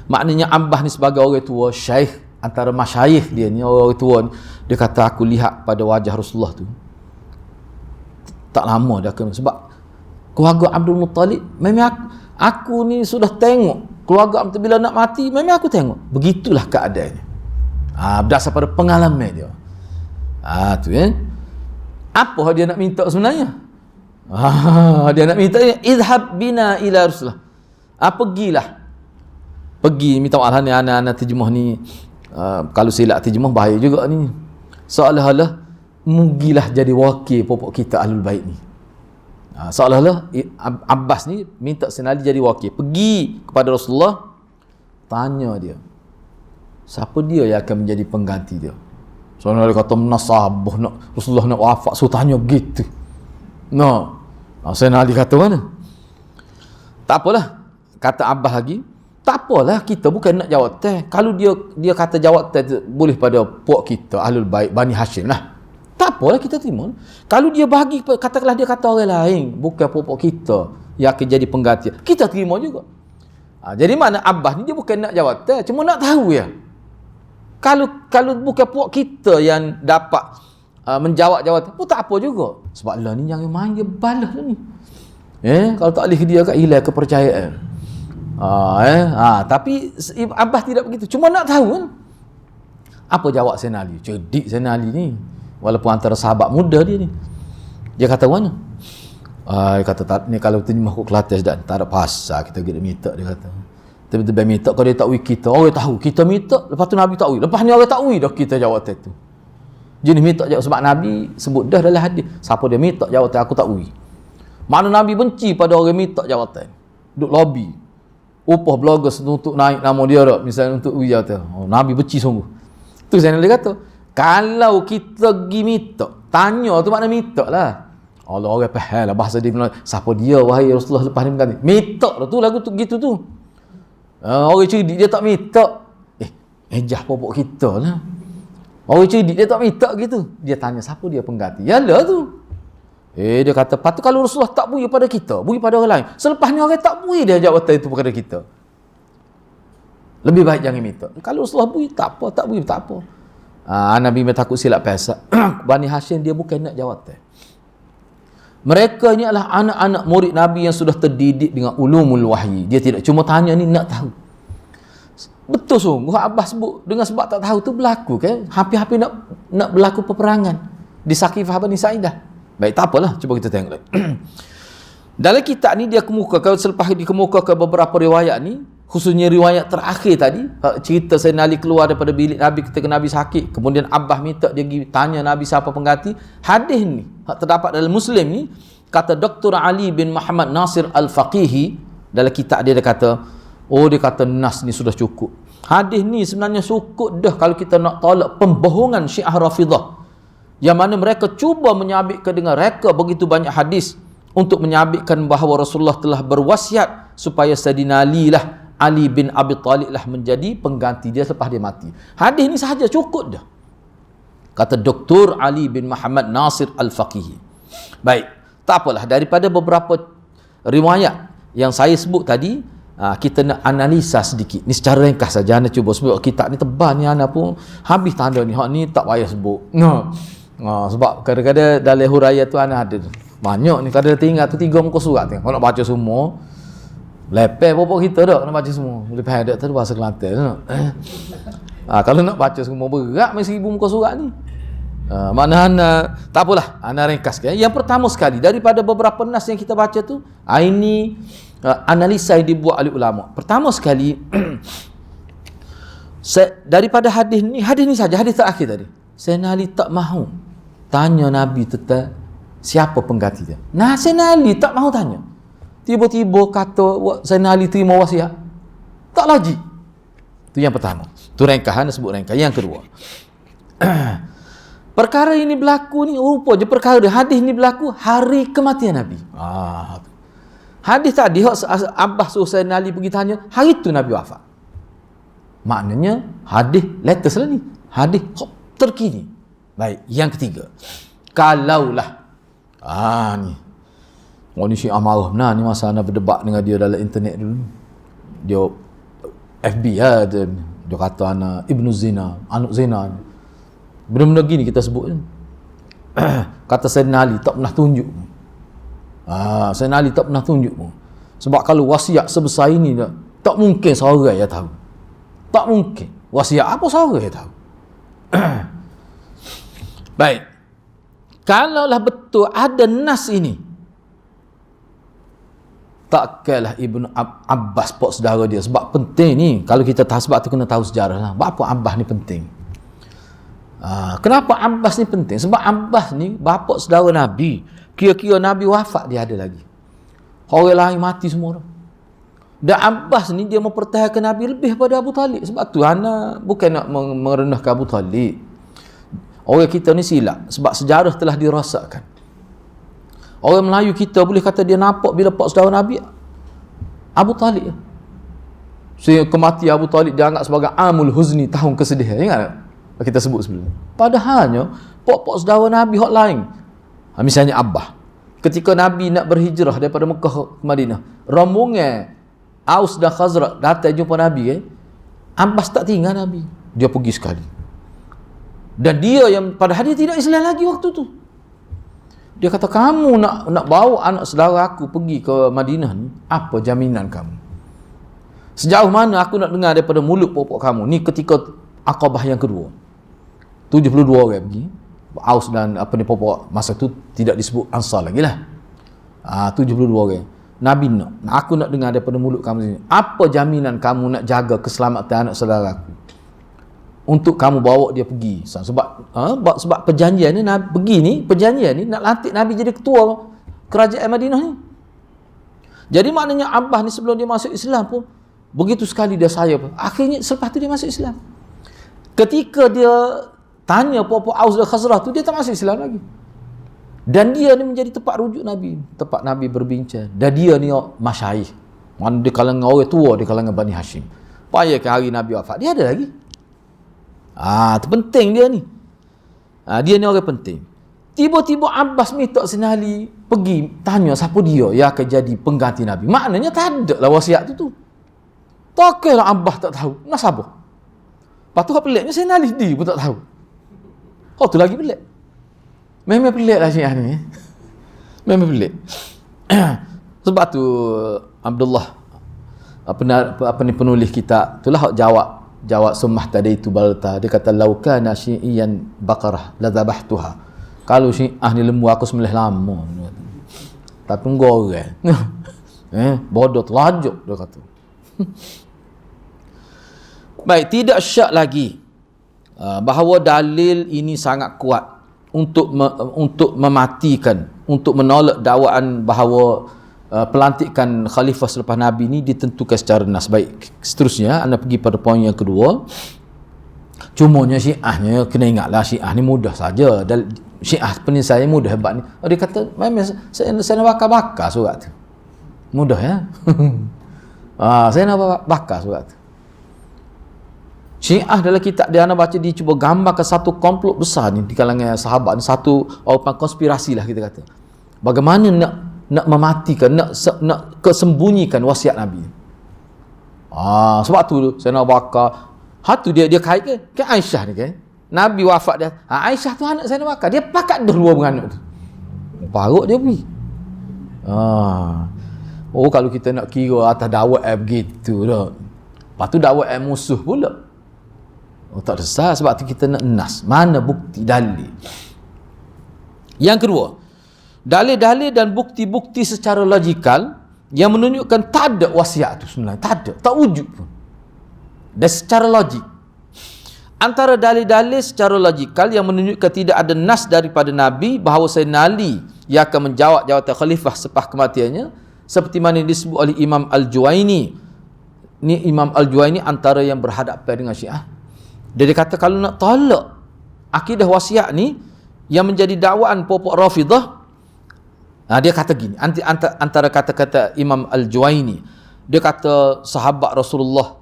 Maknanya Abbas ni sebagai orang tua, syaikh antara masyayikh dia ni, orang tua ni, dia kata aku lihat pada wajah Rasulullah tu tak lama dah kena. Sebab keluarga Abdul Muttalib, memang aku ni sudah tengok keluarga Abdul, bila nak mati memang aku tengok. Begitulah keadaannya. Berdasar pada pengalaman dia. Apa dia nak minta sebenarnya? Dia nak minta, idhab bina ila Rasulullah. Pergi minta maaf ni, anak-anak terjemah ni, kalau silap terjemah bahaya juga ni. Seolah-olah mugilah jadi wakil pokok kita Ahlul Bait ni. Seolah-olah Abbas ni minta Sayyidina Ali jadi wakil. Pergi kepada Rasulullah, tanya dia, siapa dia yang akan menjadi pengganti dia? Soalnya dia kata menasabah nak Rasulullah nak wafat, so tanya gitu. Sayyidina Ali kata mana? Tak apalah, kata Abbas lagi, tak apalah, kita bukan nak jawab teh. Kalau dia kata jawab teh boleh pada puak kita Ahlul Bait Bani Hashim lah. Tak apalah, kita terima. Kalau dia bagi, katakanlah dia kata orang lain, bukan puak kita yang akan jadi pengganti, kita terima juga. Jadi mana Abbas ni dia bukan nak jawab teh, cuma nak tahu ya. Kalau bukan puak kita yang dapat menjawab-jawab pun tak apa juga. Sebab lah ni jangan main, dia balas lah ni. Kalau tak boleh dia kat hilang kepercayaan. Tapi Abbas tidak begitu. Cuma nak tahu kan. Apa jawab Sayyidina Ali? Cerdik Sayyidina Ali ni. Walaupun antara sahabat muda dia ni. Dia kata mana? Dia kata ni kalau terjemah ke Kelantan dan tak ada pasal kita pergi minta, dia kata. Tiba-tiba minta, kalau dia tak wui kita, orang tahu kita minta, lepas tu Nabi tak wui, lepas ni orang tak wui dah kita jawab tu. Jenis minta jawab, sebab Nabi sebut dah dalam hadis, siapa dia minta jawab aku tak wui. Mana Nabi benci pada orang minta jawatan, duk lobby upah bloggers untuk naik nama dia tak, misalnya untuk wui jawatan. Nabi benci sungguh. Tu saya nak kata, kalau kita pergi minta, tanya tu makna minta lah. Allah, orang faham lah bahasa dia, siapa dia wahai Rasulullah lepas ni berganti, minta lah tu lagu tu gitu tu. Orang cerdik dia tak minta, ejah popok kita lah. Orang cerdik dia tak minta gitu, dia tanya siapa dia pengganti. Yalah tu. Dia kata, patut kalau Rasulullah tak beri pada kita, beri pada orang lain, selepas ni orang tak beri dia jawatan itu kepada kita, lebih baik jangan minta. Kalau Rasulullah beri tak apa, tak beri tak apa. Nabi takut silap pasal Bani Hashim dia bukan nak jawatan. Mereka ni adalah anak-anak murid Nabi yang sudah terdidik dengan ulumul wahyi. Dia tidak cuma tanya ni nak tahu. Betul sungguh Abbas sebut dengan sebab tak tahu tu berlaku kan. Hampir-hampir nak berlaku peperangan di Saqifah Bani Sa'idah. Baik, tak apalah, cuba kita tengok. Dalam kitab ni dia kemukakan, selepas dikemukakan beberapa riwayat ni, khususnya riwayat terakhir tadi, cerita Sayyidina Ali keluar daripada bilik Nabi ketika Nabi sakit, kemudian Abbas minta dia pergi tanya Nabi siapa pengganti. Hadis ni terdapat dalam Muslim ni, kata Dr. Ali bin Muhammad Nasir Al-Faqihi dalam kitab dia kata, dia kata nas ni sudah cukup. Hadis ni sebenarnya cukup dah kalau kita nak tolak pembohongan Syiah Rafidah, yang mana mereka cuba menyabitkan dengan reka begitu banyak hadis untuk menyabitkan bahawa Rasulullah telah berwasiat supaya Sayyidina Ali bin Abi Talib lah menjadi pengganti dia selepas dia mati. Hadis ni sahaja cukup dah, kata Dr. Ali bin Muhammad Nasir Al-Faqihi. Baik, tak apalah, daripada beberapa riwayat yang saya sebut tadi, kita nak analisa sedikit ni secara ringkas saja. Anda cuba sebut kitab ni tebal ni, anda pun habis tanda ni, hak ni tak payah sebut. Sebab kadang-kadang dalam huraian tu anda ada banyak ni, kadang tinggal tu 3 muka surat tengok. Kalau nak baca semua lepeh popok kita dak nak baca semua. Boleh faham dak tu bahasa Kelantan tak? Kalau nak baca semua berat mesti 1000 muka surat ni. Mana anda tak apalah, anda ringkaskan. Yang pertama sekali daripada beberapa nas yang kita baca tu, ini analisa yang dibuat oleh ulama. Pertama sekali daripada hadis ni saja, hadis terakhir tadi, Sayyidina Ali tak mahu tanya Nabi tentang siapa pengganti dia. Sayyidina Ali tak mahu tanya. Tiba-tiba kata Sayyidina Ali terima wasiat. Tak logik. Itu yang pertama. Tu ringkasan, sebut ringkas. Yang kedua, perkara ini berlaku ni rupanya perkara hadis ni berlaku hari kematian Nabi. Hadis tadi Abbas suruh Sayyidina Ali pergi tanya, hari tu Nabi wafat. Maknanya hadis latest lah ni, hadis terkini. Baik, yang ketiga, kalaulah ni ni Syiah marah benar ni masa anda berdebat dengan dia dalam internet dulu. Dia FB dia kata anak Ibnu Zina, anak Zina. Benda-benda gini kita sebut. Kata Sayyidina Ali tak pernah tunjuk. Sayyidina Ali tak pernah tunjuk pun. Sebab kalau wasiat sebesar ini tak mungkin seorang yang tahu. Tak mungkin. Wasiat apa seorang yang tahu. Baik. Kalaulah betul ada nas ini, takkanlah Ibnu Abbas pak saudara dia. Sebab penting ni kalau kita tahu, sebab tu kena tahu sejarah lah. Bapa Abbas ni penting. Kenapa Abbas ni penting? Sebab Abbas ni bapa saudara Nabi. Kira-kira Nabi wafat dia ada lagi. Orang lain mati semua. Dan Abbas ni dia mempertahankan Nabi lebih pada Abu Talib. Sebab tu ana bukan nak merendahkan Abu Talib. Orang kita ni silap sebab sejarah telah dirasakkan. Orang Melayu kita boleh kata dia nampak bila pak saudara Nabi Abu Talib. Sehingga kematian Abu Talib dianggap sebagai amul huzni, tahun kesedihan. Ingat tak? Kita sebut sebelum. Padahalnya pak saudara Nabi hak lain. Misalnya Abbas, ketika Nabi nak berhijrah daripada Mekah ke Madinah, rombongan Aus dan Khazraj datang jumpa Nabi. Abbas tak tinggal Nabi, dia pergi sekali. Dan dia yang padahal dia tidak Islam lagi waktu tu, dia kata, kamu nak bawa anak saudara aku pergi ke Madinah ni, apa jaminan kamu? Sejauh mana aku nak dengar daripada mulut pokok kamu? Ni ketika Aqabah yang kedua, 72 orang pergi. Aus dan pokok masa tu tidak disebut Ansar lagi lah. 72 orang. Nabi aku nak dengar daripada mulut kamu sini, apa jaminan kamu nak jaga keselamatan anak saudara aku untuk kamu bawa dia pergi? Sebab perjanjian ni Nabi pergi ni, perjanjian ni nak lantik Nabi jadi ketua kerajaan Madinah ni. Jadi maknanya Abbas ni sebelum dia masuk Islam pun begitu sekali dia sayang. Akhirnya selepas tu dia masuk Islam. Ketika dia tanya puak Aus dan Khazraj tu, dia tak masuk Islam lagi. Dan dia ni menjadi tempat rujuk Nabi, tempat Nabi berbincang. Dan dia ni masyaikh, mana di kalangan orang tua, di kalangan Bani Hashim. Payah ke hari Nabi wafat, dia ada lagi. Itu penting dia ni. Dia ni orang penting. Tiba-tiba Abbas minta Sayyidina Ali pergi tanya siapa dia yang akan jadi pengganti Nabi. Maknanya tak ada lah wasiat tu. Takkanlah Abbas tak tahu. Nak sabar. Lepas tu peliknya Sayyidina Ali dia pun tak tahu. Tu lagi pelik. Memang pelik lah Syiah ni. Memang pelik. Sebab tu Abdullah apa ni penulis kitab itulah jawab summah tadi itu balta. Dia kata laukana syi'iyan baqarah la dhabahtuha. Kalau Syiah ni lembu aku sembelih lama. Tapi goreng. Bodoh terlajuk dia kata. Baik, tidak syak lagi bahawa dalil ini sangat kuat untuk mematikan, untuk menolak dakwaan bahawa pelantikan khalifah selepas Nabi ini ditentukan secara nas. Baik, seterusnya anda pergi pada poin yang kedua. Cumanya Syiahnya kena ingatlah, Syiah ni mudah saja. Syiah penisai mudah hebat ni. Dia kata memang saya nak bakar surat tu. Mudah ya. Saya nak bakar surat tu. Syiah dalam kitab dia anda baca, dia cuba gambarkan satu komplot besar ni di kalangan sahabat ni, satu konspirasi lah kita kata. Bagaimana nak mematikan, nak kesembunyikan wasiat Nabi. Sebab tu saya nak bakar. Hatu dia kait ke Aisyah ni kan. Nabi wafat dia. Aisyah tu anak saya nak bakar. Dia pakat dua beranak tu. Parut dia pergi. Kalau kita nak kira atas dakwah begitu dah. Lepas tu dakwah musuh pula. Tak ada sebab tu kita nak nas. Mana bukti dalil? Yang kedua, dalil-dalil dan bukti-bukti secara logikal yang menunjukkan tak ada wasiat tu sebenarnya. Tak ada. Tak wujud pun. Dan secara logik. Antara dalil-dalil secara logikal yang menunjukkan tidak ada nas daripada Nabi bahawa Sayyidina Ali yang akan menjawab jawatan khalifah selepas kematiannya, seperti mana disebut oleh Imam Al-Juwaini. Ni Imam Al-Juwaini antara yang berhadapan dengan Syiah. Dia kata kalau nak tolak akidah wasiat ni yang menjadi dakwaan pokok Rafidah, dia kata gini, antara kata-kata Imam Al-Juwaini, dia kata sahabat Rasulullah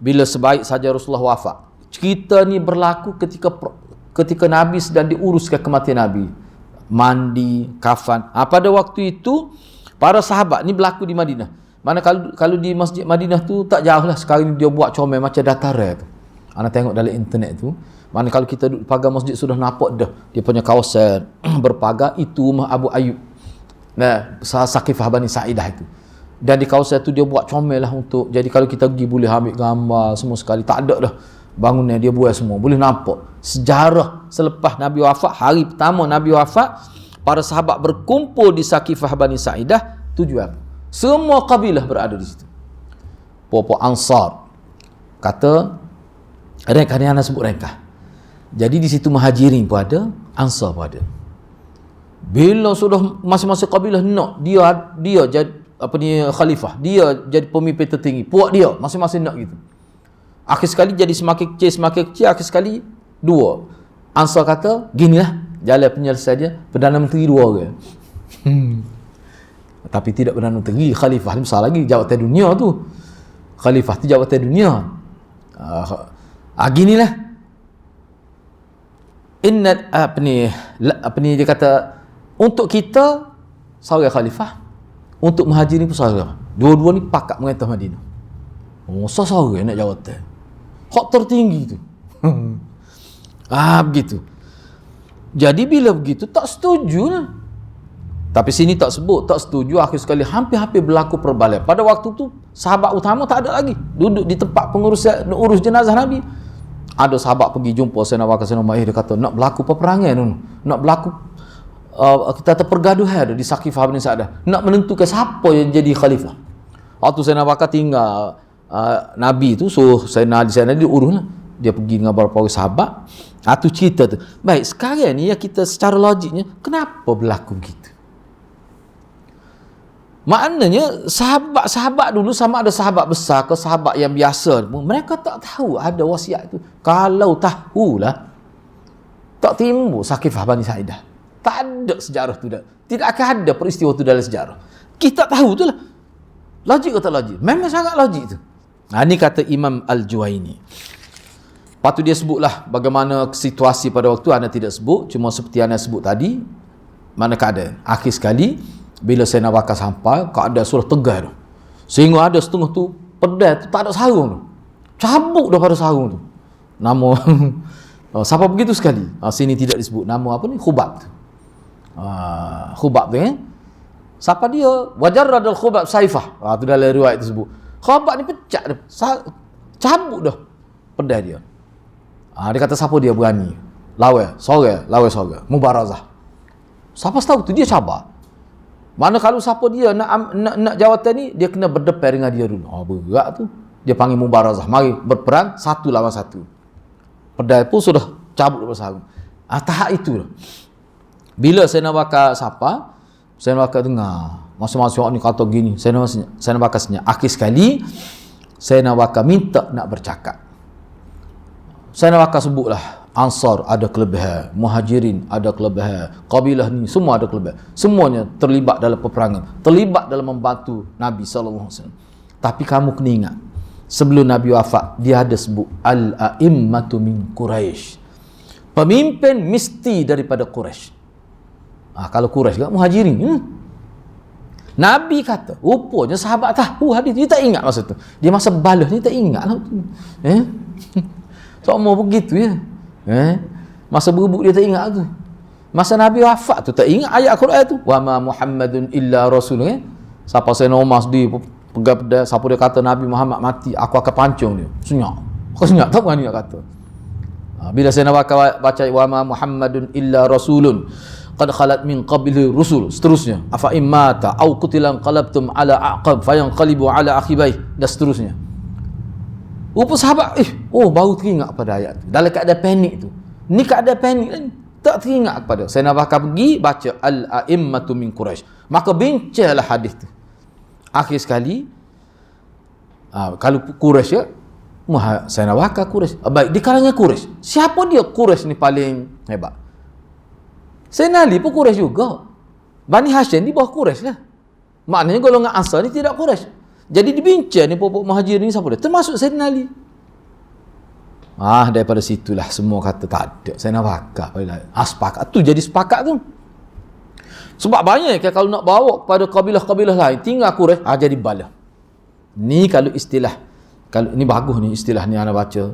bila sebaik saja Rasulullah wafat, cerita ni berlaku ketika Nabi sedang diuruskan kematian Nabi, mandi, kafan. Pada waktu itu para sahabat ni berlaku di Madinah. Mana kalau di Masjid Madinah tu tak jauh lah, sekarang dia buat comel macam dataran tu. Anda tengok dalam internet tu, mana kalau kita duduk pagar masjid sudah nampak dah dia punya kawasan berpagar, itu rumah Abu Ayyub. Saqifah Bani Sa'idah itu. Dan di kawasan tu dia buat comel lah untuk, jadi kalau kita pergi boleh ambil gambar semua sekali. Tak ada dah bangunan dia buat semua. Boleh nampak sejarah selepas Nabi wafat, hari pertama Nabi wafat, para sahabat berkumpul di Saqifah Bani Sa'idah. Tujuan semua kabilah berada di situ. Puak-puak Ansar kata rengkah ni anak sebut rengkah. Jadi di situ Muhajirin pun ada, Ansar pun ada. Bila sudah masing-masing kabilah nak dia jadi khalifah, dia jadi pemimpin tertinggi, puak dia masing-masing nak gitu. Akhir sekali jadi semakin kecil, akhir sekali dua. Ansar kata, ginilah jalan penyelesaian dia, Perdana Menteri dua orang. Tapi tidak Perdana Menteri, khalifah ni besar lagi, jawatan dunia tu. Khalifah tu jawatan dunia. Ginilah. Dia kata, untuk kita seorang khalifah, untuk Muhajirin pun seorang. Dua-dua ni pakat merintah Madinah. Seorang nak jawatan. Hak tertinggi tu. Begitu. Jadi bila begitu tak setuju lah. Tapi sini tak sebut, tak setuju. Akhir sekali hampir-hampir berlaku perbalahan. Pada waktu tu sahabat utama tak ada lagi. Duduk di tempat urus jenazah Nabi. Ada sahabat pergi jumpa Sayyidina Bakar, Sayyidina Umar, dia kata nak berlaku peperangan tu. Nak berlaku kita pergaduhan di Saqifah Bani Sa'idah. Nak menentukan siapa yang jadi khalifah. Waktu Sayyidina Bakar tinggal Nabi tu, so Sayyidina Ali diurus lah. Dia pergi dengan beberapa orang sahabat. Itu cerita tu. Baik, sekarang ni ya kita secara logiknya, kenapa berlaku begitu? Maknanya sahabat-sahabat dulu, sama ada sahabat besar ke sahabat yang biasa, mereka tak tahu ada wasiat itu. Kalau tahulah, tak timbul Saqifah Bani Sa'idah. Tak ada sejarah tu dah. Tidak akan ada peristiwa tu dalam sejarah. Kita tahu tu lah. Logik atau tak logik? Memang sangat logik tu. Ini kata Imam Al-Juwaini. Lepas tu dia sebutlah bagaimana situasi pada waktu. Anda tidak sebut, cuma seperti anda sebut tadi, mana keadaan. Akhir sekali bila Sayyidina Bakar sampai, keadaan sudah tegar tu. Sehingga ada setengah tu pedang tu tak ada sarung tu. Cabut daripada sarung tu. Nama siapa begitu sekali? Sini tidak disebut. Nama apa ni? Khubab tu. Khubab tu siapa dia? Wajarrad al-Khubab saifah. Tu dalam riwayat tersebut. Khabbab ni pecat dia. Cabut dah pedang dia. Dia kata siapa dia berani lawan sorang mubarazah. Siapa tahu tu dia cabar. Mana kalau siapa dia nak jawatan ni, dia kena berdepan dengan dia dulu. Berat tu. Dia panggil mubarazah. Mari berperang satu lawan satu. Pedang pun sudah cabut daripada sarung. Tahap itu lah. Bila Sayyidina Bakar sapa, Sayyidina Bakar dengar masing-masing orang ni kata gini, Sayyidina Bakar senyap. Akhir sekali Sayyidina Bakar minta nak bercakap. Sayyidina Bakar sebutlah Ansar ada kelebihan, Muhajirin ada kelebihan, kabilah ni semua ada kelebihan. Semuanya terlibat dalam peperangan, terlibat dalam membantu Nabi sallallahu alaihi wasallam. Tapi kamu kena ingat, sebelum Nabi wafat, dia ada sebut al-a'immatu min Quraisy. Pemimpin mesti daripada Quraisy. Kalau Quraisy kan Muhajirin. Nabi kata, rupanya sahabat tahu hadis, dia tak ingat masa tu. Dia masa balas ni tak ingat lah. Semua begitu ya. Masa berebut dia tak ingat tu. Masa Nabi wafat tu tak ingat ayat Quran tu. Wa ma Muhammadun illa rasul. Siapa Sayyidina Umar sedih pegang pedang, siapa dia kata Nabi Muhammad mati, aku akan pancung dia. Senyap. Kau senyap tak berani nak kata. Bila Sayyidina Bakar baca wa ma Muhammadun illa rasulun qad khalat min qablihi rusul, seterusnya afa immata au qutilan qalabtum ala aqab fayanqalibu ala akhibai, dan seterusnya. Rupa sahabat baru teringat pada ayat tu dalam keadaan panik tu. Ni keadaan panik kan, tak teringat kepada. Sayyidina Bakar pergi baca al-a'immatu min Quraisy, maka bincanglah hadis tu. Akhir sekali kalau Quraisy ya, Sayyidina Bakar Quraisy. Baik, di kalangan Quraisy, siapa dia Quraisy ni paling hebat? Sayyidina Ali pun Quraisy juga. Bani Hashim di bawah Quraisy lah. Maknanya golongan Ansar ni tidak Quraisy. Jadi dibincang ni pokok Muhajir ni siapa dia? Termasuk Sayyidina Ali. Daripada situlah semua kata tak ada. Sayyidina Bakar sepakat tu, jadi sepakat tu. Sebab banyak kalau nak bawa kepada kabilah-kabilah lain tinggal Quraisy, jadi balah. Ni kalau istilah, kalau ni bagus ni istilah ni ana baca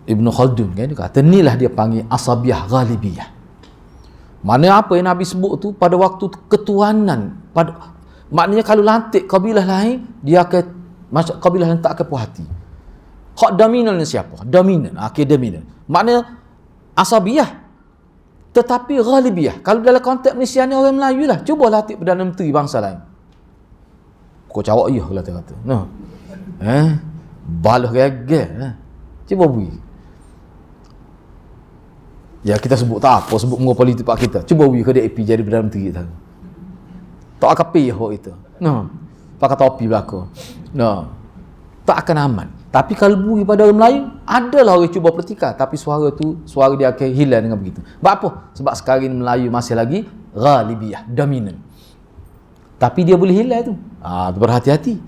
Ibn Khaldun kan, dia kata inilah dia panggil asabiyah ghalibiyah. Mana apa yang Nabi sebut tu pada waktu ketuanan, maknanya kalau lantik kabilah lain, dia akan kabilah lain tak akan puas hati. Hak dominan ni siapa? Dominan, dominan. Maknanya asabiyah tetapi ghalibiyah. Kalau dalam konteks Malaysia ni orang Melayu lah, cuba latih Perdana Menteri bangsa lain. Kau cawak iya lah dia kata. Balah gagal. Cuba beri. Ya kita sebut tak apa, sebut menguap politik pak kita. Cuba beri ke DAP jadi Perdana Menteri kita. Tak akan payah itu. Pakai topi belakang. Tak akan aman. Tapi kalau beri pada orang Melayu, adalah orang cuba pertikar, tapi suara dia akan hilang dengan begitu. Sebab apa? Sebab sekarang ini Melayu masih lagi ghalibiyah, dominan. Tapi dia boleh hilang tu. Berhati-hati.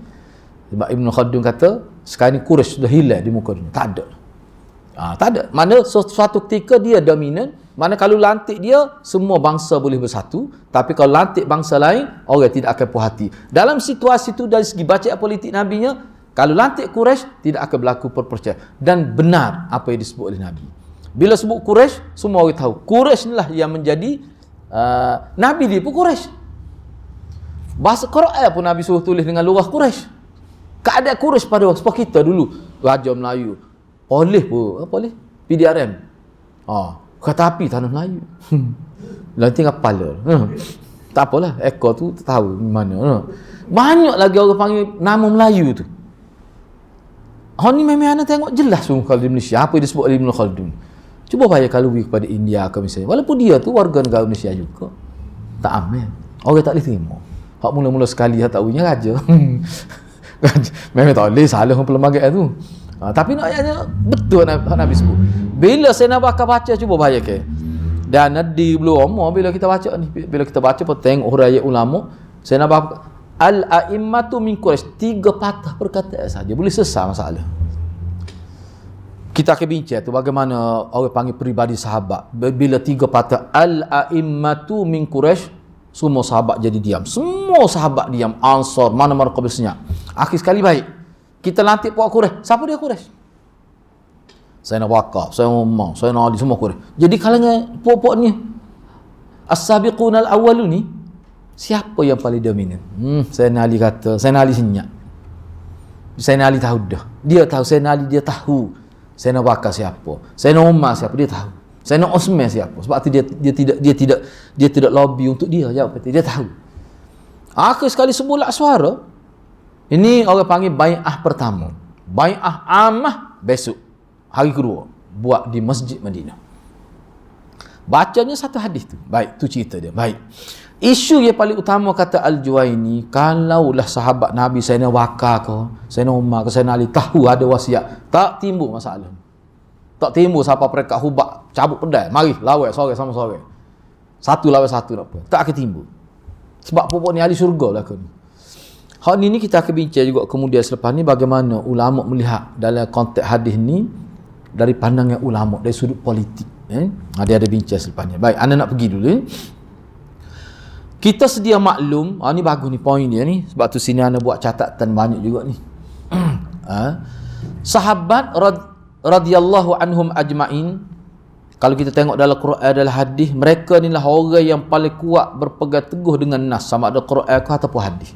Sebab Ibn Khaldun kata, sekarang ni Quraisy sudah hilang di muka dunia. Tak ada. Tak ada. Mana suatu ketika dia dominan, mana kalau lantik dia, semua bangsa boleh bersatu. Tapi kalau lantik bangsa lain, orang tidak akan puas hati. Dalam situasi itu, dari segi bacaan politik Nabi-nya, kalau lantik Quraisy, tidak akan berlaku perpercayaan. Dan benar apa yang disebut oleh Nabi. Bila sebut Quraisy, semua orang tahu. Quraisy inilah yang menjadi Nabi dia pun Quraisy. Bahasa Quran pun Nabi suruh tulis dengan lughah Quraisy. Keadaan Quraisy pada waktu kita dulu, Raja Melayu. Boleh PDRM. Kata api tanah Melayu. Lalu tinggal kepala. Tak apalah, ekor tu tahu mana. Banyak lagi orang panggil nama Melayu tu. Ni memang anda tengok jelas kalau di Malaysia apa yang disebut oleh Ibn Khaldun. Cuba bayar kalau pergi kepada India ke misalnya, walaupun dia tu warga negara Malaysia juga, tak aman. Orang tak boleh terima. Hak mula-mula sekali tak punya raja. Memang tak boleh salah orang pelemagai tu. Tapi ayatnya betul Nabi sebut. Bila Sayyidina Bakar baca, cuba bayar ke. Dan di belum bila kita baca ni, bila kita baca tengok huraian ulama, Sayyidina Bakar al-a'immatu min Quraisy, 3 patah perkataan saja boleh selesai masalah. Kita akan bincang tu bagaimana orang panggil peribadi sahabat. Bila 3 patah al-a'immatu min Quraisy, semua sahabat jadi diam. Semua sahabat diam. Ansar, mana-mana kabilah senyap. Akhir sekali baik. Kita lantik puak Quraisy. Siapa dia Quraisy? Sayyidina Bakar, Sayyidina Umar, Sayyidina Ali, semua Quraisy. Jadi kalangan puak-puak ni, as-sabiqun al-awwalun ni, Siapa yang paling dominan? Sayyidina Ali kata, Sayyidina Ali senyap. Sayyidina Ali tahu dah. Dia tahu, Sayyidina Ali dia tahu Sayyidina Bakar siapa, Sayyidina Umar siapa, dia tahu. Sayyidina Osman siapa. Sebab tu dia tidak lobby untuk dia, jawab dia tahu. Akhir sekali sebulat suara, ini orang panggil bai'ah pertama. Bai'ah amah besok, hari kedua, buat di Masjid Madinah. Bacanya satu hadis tu. Baik, tu cerita dia. Baik. Isu yang paling utama kata Al-Juwaini, kalaulah sahabat Nabi Sayyidina Bakar ke, Sayyidina Umar ke, Sayyidina Ali tahu ada wasiat, tak timbul masalah. Tak timbul siapa perekat hubak, cabut pedai, mari lawan sore sama sore. Satu lawan satu tak apa. Tak akan timbul. Sebab pokok ni ahli syurga lah kan. Hal ni kita akan bincang juga kemudian selepas ni bagaimana ulama melihat dalam konteks hadis ni dari pandangan ulama dari sudut politik. Dia ada bincang selepas ni. Baik, anda nak pergi dulu. Kita sedia maklum, ni bagus ni poin dia ni, sebab tu sini anda buat catatan banyak juga ni. Sahabat radhiyallahu anhum ajmain, kalau kita tengok dalam Quran, dalam hadis, mereka inilah orang yang paling kuat berpegang teguh dengan nas, sama ada Quran ke ataupun hadis.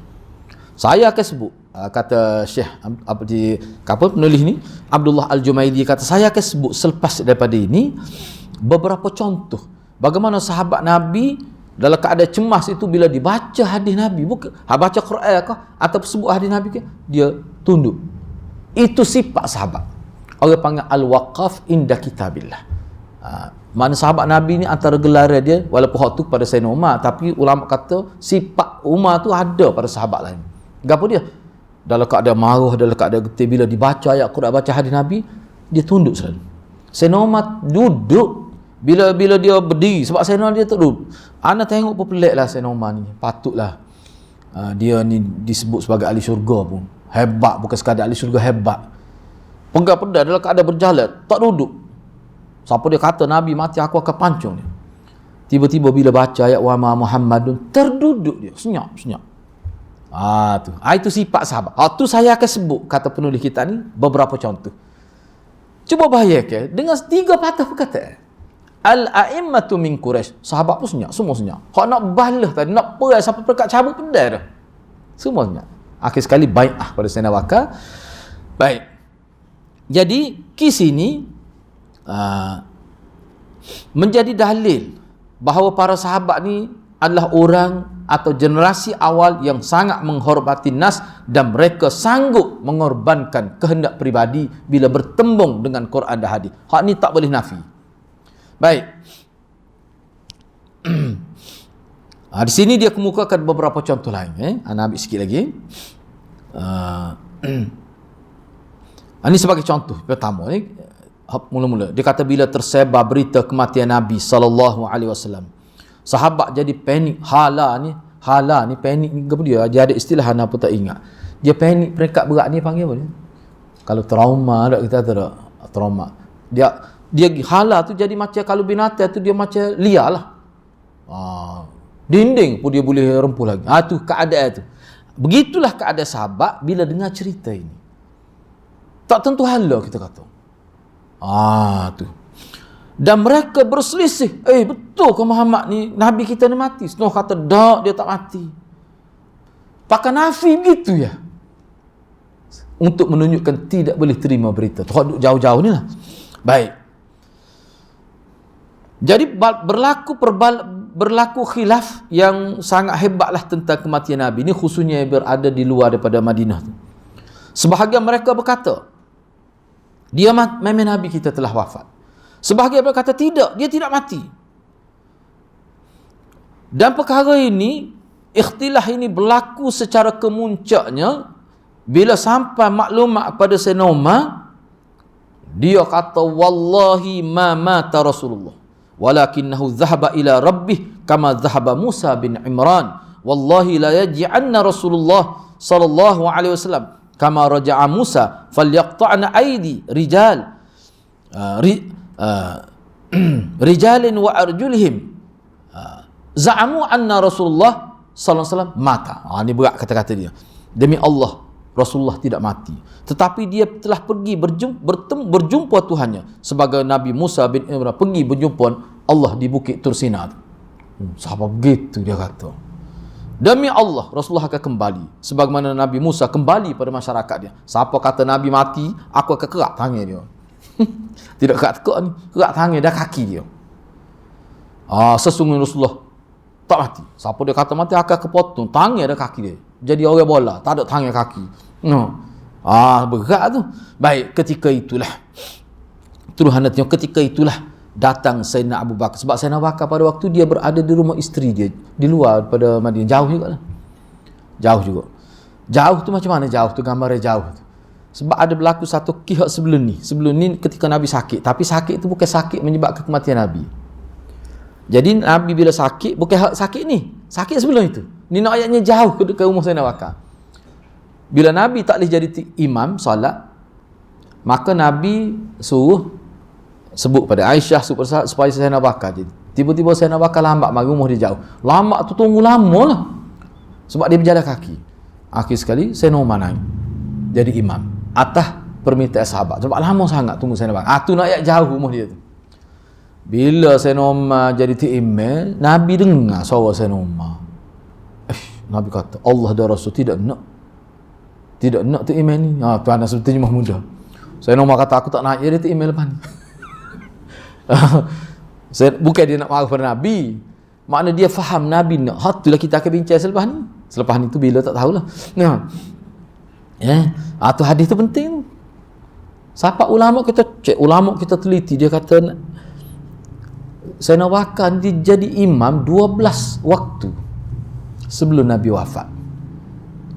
Saya akan sebut, kata Syekh penulis ni, Abdullah Al-Jumaidi kata, saya akan sebut selepas daripada ini beberapa contoh bagaimana sahabat Nabi dalam keadaan cemas itu bila dibaca hadis Nabi, bukan baca Quran ke ataupun sebut hadis Nabi ke, dia tunduk. Itu sifat sahabat. Orang panggil al-waqaf inda kitabillah. Mana sahabat Nabi ni antara gelaran dia, walaupun hak tu pada Sayyidina Umar, tapi ulama kata sifat Umar tu ada pada sahabat lain. Gapo dia? Dalam keadaan marah, dalam keadaan getir, bila dibaca ayat Quran, baca hadis Nabi, dia tunduk selalu. Sayyidina Umar duduk bila dia berdiri, sebab Sayyidina Umar dia tunduk. Ana tengok pun pelik lah Sayyidina Umar ni. Patutlah dia ni disebut sebagai ahli syurga pun. Hebat, bukan sekadar ahli syurga, hebat. Pegang pedang dalam keadaan berjalan, tak duduk. Siapa dia kata Nabi mati, aku akan pancung dia. Tiba-tiba bila baca ayat wa ma Muhammadun, terduduk dia, senyap. Itu sifat sahabat. Tu saya akan sebut, kata penulis kita ni, beberapa contoh. Cuba bayangkan dengan 3 patah perkataan. Al-a'immatu min Quraisy. Sahabat pun senyap, semua senyap. Hak nak balah tadi, nak perang sampai perekat cabut pedang dah. Semua senyap. Akhir sekali bai'ah pada Sayyidina Bakar. Baik. Jadi kisah ini menjadi dalil bahawa para sahabat ni adalah orang atau generasi awal yang sangat menghormati nas, dan mereka sanggup mengorbankan kehendak pribadi bila bertembung dengan Quran dan hadis. Hak ni tak boleh nafi. Baik. Di sini dia kemukakan beberapa contoh lain. Ana ambil sikit lagi. Ini sebagai contoh pertama ni. Mula-mula dia kata bila tersebar berita kematian Nabi sallallahu alaihi wasallam, sahabat jadi panik. Hala ni panik ni apa dia ada istilah ana pun tak ingat. Dia panik, peringkat berat ni panggil apa dia? Kalau trauma tak, kita tak trauma. Dia hala tu jadi macam, kalau binatang tu dia macam liar lah. Dinding pun dia boleh rempuh lagi. Tu keadaan tu. Begitulah keadaan sahabat bila dengar cerita ini. Tak tentu hala kita kata. Tu. Dan mereka berselisih. Betul ke Muhammad ni, Nabi kita ni mati? Setengah kata tak, dia tak mati. Pakai nafi begitu ya. Untuk menunjukkan tidak boleh terima berita. Tu duduk jauh-jauh ni lah. Baik. Jadi berlaku khilaf yang sangat hebatlah tentang kematian Nabi ni, khususnya yang berada di luar daripada Madinah tu. Sebahagian mereka berkata memang Nabi kita telah wafat. Sebahagian berkata tidak, dia tidak mati. Dan perkara ini, ikhtilaf ini berlaku secara kemuncaknya bila sampai maklumat kepada Sayyidina Umar. Dia kata wallahi ma mata Rasulullah walakinnahu dhahaba ila rabbih kama dhahaba Musa bin Imran. Wallahi la yaj'anna Rasulullah sallallahu alaihi wasallam kama raja'a Musa falyaqta'na aidi rijalin wa arjulihim za'amu anna Rasulullah sallallahu alaihi wasallam mata. Ini berat kata-kata dia. Demi Allah, Rasulullah tidak mati, tetapi dia telah pergi berjumpa Tuhannya sebagai Nabi Musa bin Imran pergi berjumpa Allah di Bukit Tursina. Sahabat begitu dia kata. Demi Allah, Rasulullah akan kembali. Sebagaimana Nabi Musa kembali pada masyarakat dia. Siapa kata Nabi mati, aku akan kerak tangan dia. Tidak kerak tekuk ni, kerak tangan dah kaki dia. Sesungguhnya Rasulullah tak mati. Siapa dia kata mati, akan kepotong tangan dan kaki dia. Jadi orang bola, tak ada tangan kaki. Berat tu. Baik, ketika itulah Tuhan tengok, ketika itulah datang Sayyidina Abu Bakar. Sebab Sayyidina Abu Bakar pada waktu dia berada di rumah isteri dia, di luar pada Madinah. Jauh juga lah. Jauh juga. Jauh tu macam mana jauh tu? Gambarnya jauh tu. Sebab ada berlaku satu kisah sebelum ni. Sebelum ni ketika Nabi sakit. Tapi sakit tu bukan sakit menyebabkan kematian Nabi. Jadi Nabi bila sakit, bukan sakit ni. Sakit sebelum itu. Ni nak ayatnya jauh ke rumah Sayyidina Abu Bakar. Bila Nabi tak boleh jadi imam solat, maka Nabi suruh sebut pada Aisyah supaya Sayyidina Abu Bakar jadi. Tiba-tiba Sayyidina Abu Bakar lambat, mari rumah dia jauh. Lambat tu tunggu lama lah. Sebab dia berjalan kaki. Akhir sekali Sayyidina Umar naik jadi imam atas permintaan sahabat. Sebab lama sangat tunggu Sayyidina Abu Bakar. Tu nak ayat jauh rumah dia tu. Bila Sayyidina Umar jadi imam, Nabi dengar suara Sayyidina Umar. Nabi kata, Allah dan Rasul tidak nak tu imam ni. Tuan dah sebetulnya mah muda. Sayyidina Umar kata, aku tak nak jadi tu imam lepas ni. Bukan dia nak marah pada Nabi, makna dia faham Nabi nak. Itulah kita akan bincang selepas ni. Selepas ni tu bila tak tahulah. Tu hadis tu penting. Siapa ulama kita cek, ulama kita teliti, dia kata Sayyidina Abu Bakar dia jadi imam 12 waktu sebelum Nabi wafat.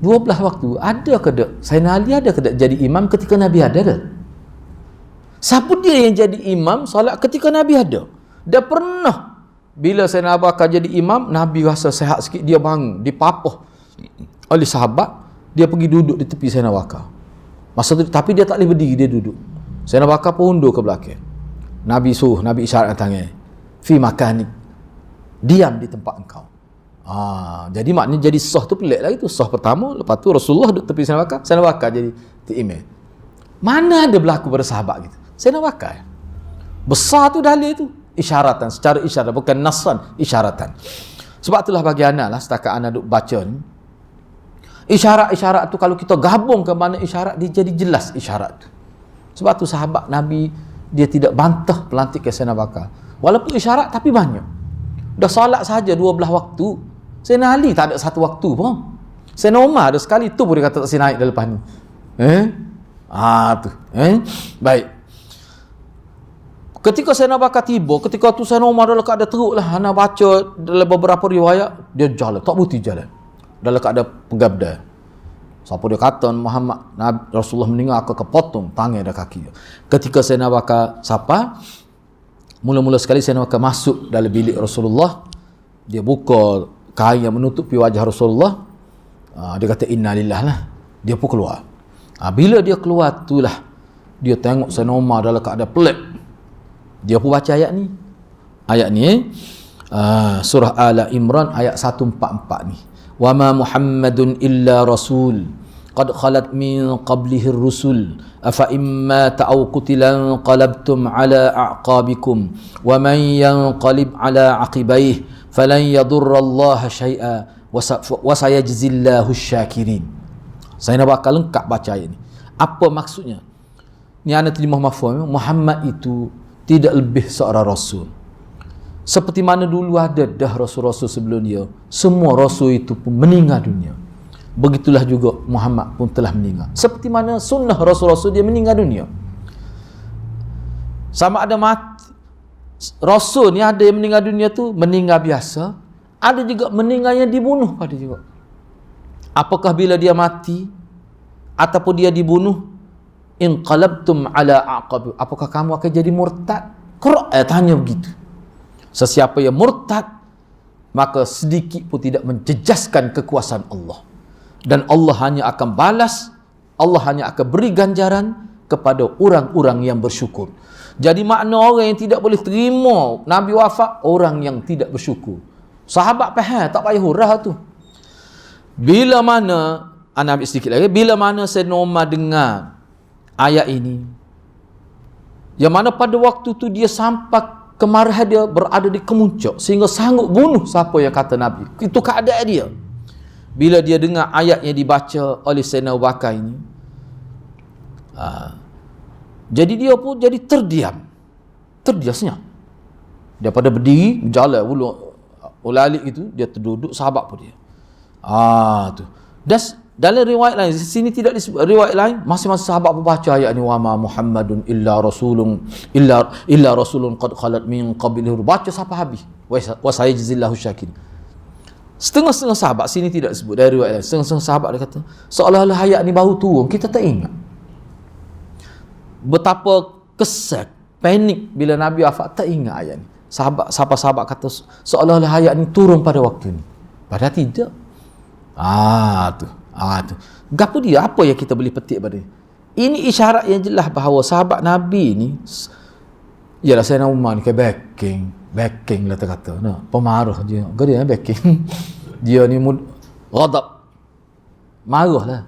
12 waktu. Ada ke tak Sayyidina Ali ada ke tak jadi imam ketika Nabi ada tak? Siapa dia yang jadi imam solat ketika Nabi ada? Dia pernah bila Sayyidina Abu Bakar jadi imam, Nabi rasa sihat sikit, dia bangun, dipapah oleh sahabat, dia pergi duduk di tepi Sayyidina Abu Bakar. Masa tu, tapi dia tak boleh berdiri, dia duduk. Sayyidina Abu Bakar pun undur ke belakang. Nabi suruh, Nabi isyarat tangan, fi makanik, diam di tempat engkau. Jadi maknanya jadi sah tu pelik lagi tu. Sah pertama, lepas tu Rasulullah duduk tepi Sayyidina Abu Bakar, Sayyidina Abu Bakar jadi imam. Mana ada berlaku pada sahabat gitu? Sayyidina Abu Bakar. Besar tu dalil tu. Isyaratan, secara isyarat, bukan nasan, isyaratan. Sebab itulah bagi anak lah, setakat anak duk baca ni, isyarat-isyarat tu kalau kita gabung ke mana isyarat, dia jadi jelas isyarat tu. Sebab tu sahabat Nabi, dia tidak bantah pelantik ke Sayyidina Abu Bakar. Walaupun isyarat tapi banyak. Dah solat sahaja 12 waktu. Sayyidina Ali tak ada satu waktu pun. Sayyidina Umar ada sekali tu pun dia kata tak si naik dah lepas ni. Baik. Ketika Sayyidina Abu Bakar tiba, ketika tu Sayyidina Umar dalam keadaan teruk lah. Ana baca dalam beberapa riwayat, dia jalan, tak berhenti jalan. Dalam keadaan penggabda. Siapa dia kata Muhammad, Nabi, Rasulullah meninggal, aku kepotong tangan dan kaki dia. Ketika Sayyidina Abu Bakar sapa, mula-mula sekali Sayyidina Abu Bakar masuk dalam bilik Rasulullah. Dia buka kain yang menutupi wajah Rasulullah. Dia kata innalillah lah. Dia pun keluar. Bila dia keluar itulah dia tengok Sayyidina Umar dalam keadaan pelik. Dia pun baca ayat ni. Ayat ni surah Al Imran ayat 144 ni. Wa ma Muhammadun illa rasul qad khalat min qablihi ar-rusul afa imma ta'aw qutilan qalabtum ala a'qabikum wa man yanqalib ala aqibaihi falan yadurra Allah syai'a wa sayajzillahu asy-syakirin. Saya nak bakal lengkap baca ayat ni. Apa maksudnya? Ni ana terjemah mafhum. Muhammad itu tidak lebih seorang rasul. Seperti mana dulu ada dah rasul-rasul sebelum dia, semua rasul itu pun meninggal dunia. Begitulah juga Muhammad pun telah meninggal. Seperti mana sunnah rasul-rasul dia meninggal dunia. Sama ada mati. Rasul ni ada yang meninggal dunia tu meninggal biasa, ada juga meninggal yang dibunuh pada juga. Apakah bila dia mati ataupun dia dibunuh, inqalabtum ala aqab, apakah kamu akan jadi murtad? Quran tanya begitu. Sesiapa yang murtad, maka sedikit pun tidak menjejaskan kekuasaan Allah. Dan Allah hanya akan balas, Allah hanya akan beri ganjaran kepada orang-orang yang bersyukur. Jadi makna orang yang tidak boleh terima Nabi wafat, orang yang tidak bersyukur. Sahabat faham, tak payah hurah tu. Bila mana, ana ambil sedikit lagi, bila mana Sayyidina Umar dengar ayat ini, yang mana pada waktu tu dia sampai kemarahan dia berada di kemuncak sehingga sanggup bunuh siapa yang kata Nabi. Itu keadaan dia. bila dia dengar ayat yang dibaca oleh Sayyidina Abu Bakar ini, jadi dia pun jadi terdiam senyap. Daripada berdiri berjalan ulalik itu, dia terduduk, sahabat pun dia. Tu. Dan dalam riwayat lain, di sini tidak disebut, riwayat lain masing-masing sahabat pun baca ayat ni, wa ma Muhammadun illa rasulun qad khalat min qablihi, baca sampai habis, wa sayajzillahu syakirin. Setengah-setengah sahabat, sini tidak disebut dari riwayat lain, setengah-setengah sahabat dia kata seolah-olah ayat ni baru turun, kita tak ingat betapa kesal, panik bila Nabi wafat, tak ingat ayat ni. Sahabat-sahabat kata seolah-olah ayat ni turun pada waktu ni, padahal tidak. Tu. Gapo dia? Apa yang kita boleh petik pada ini? Isyarat yang jelas bahawa sahabat Nabi ni, ialah Sayyidina Umar ni kayak backing lah kata. Pemarah dia. Dia backing. Dia ni ghadab. Marah lah.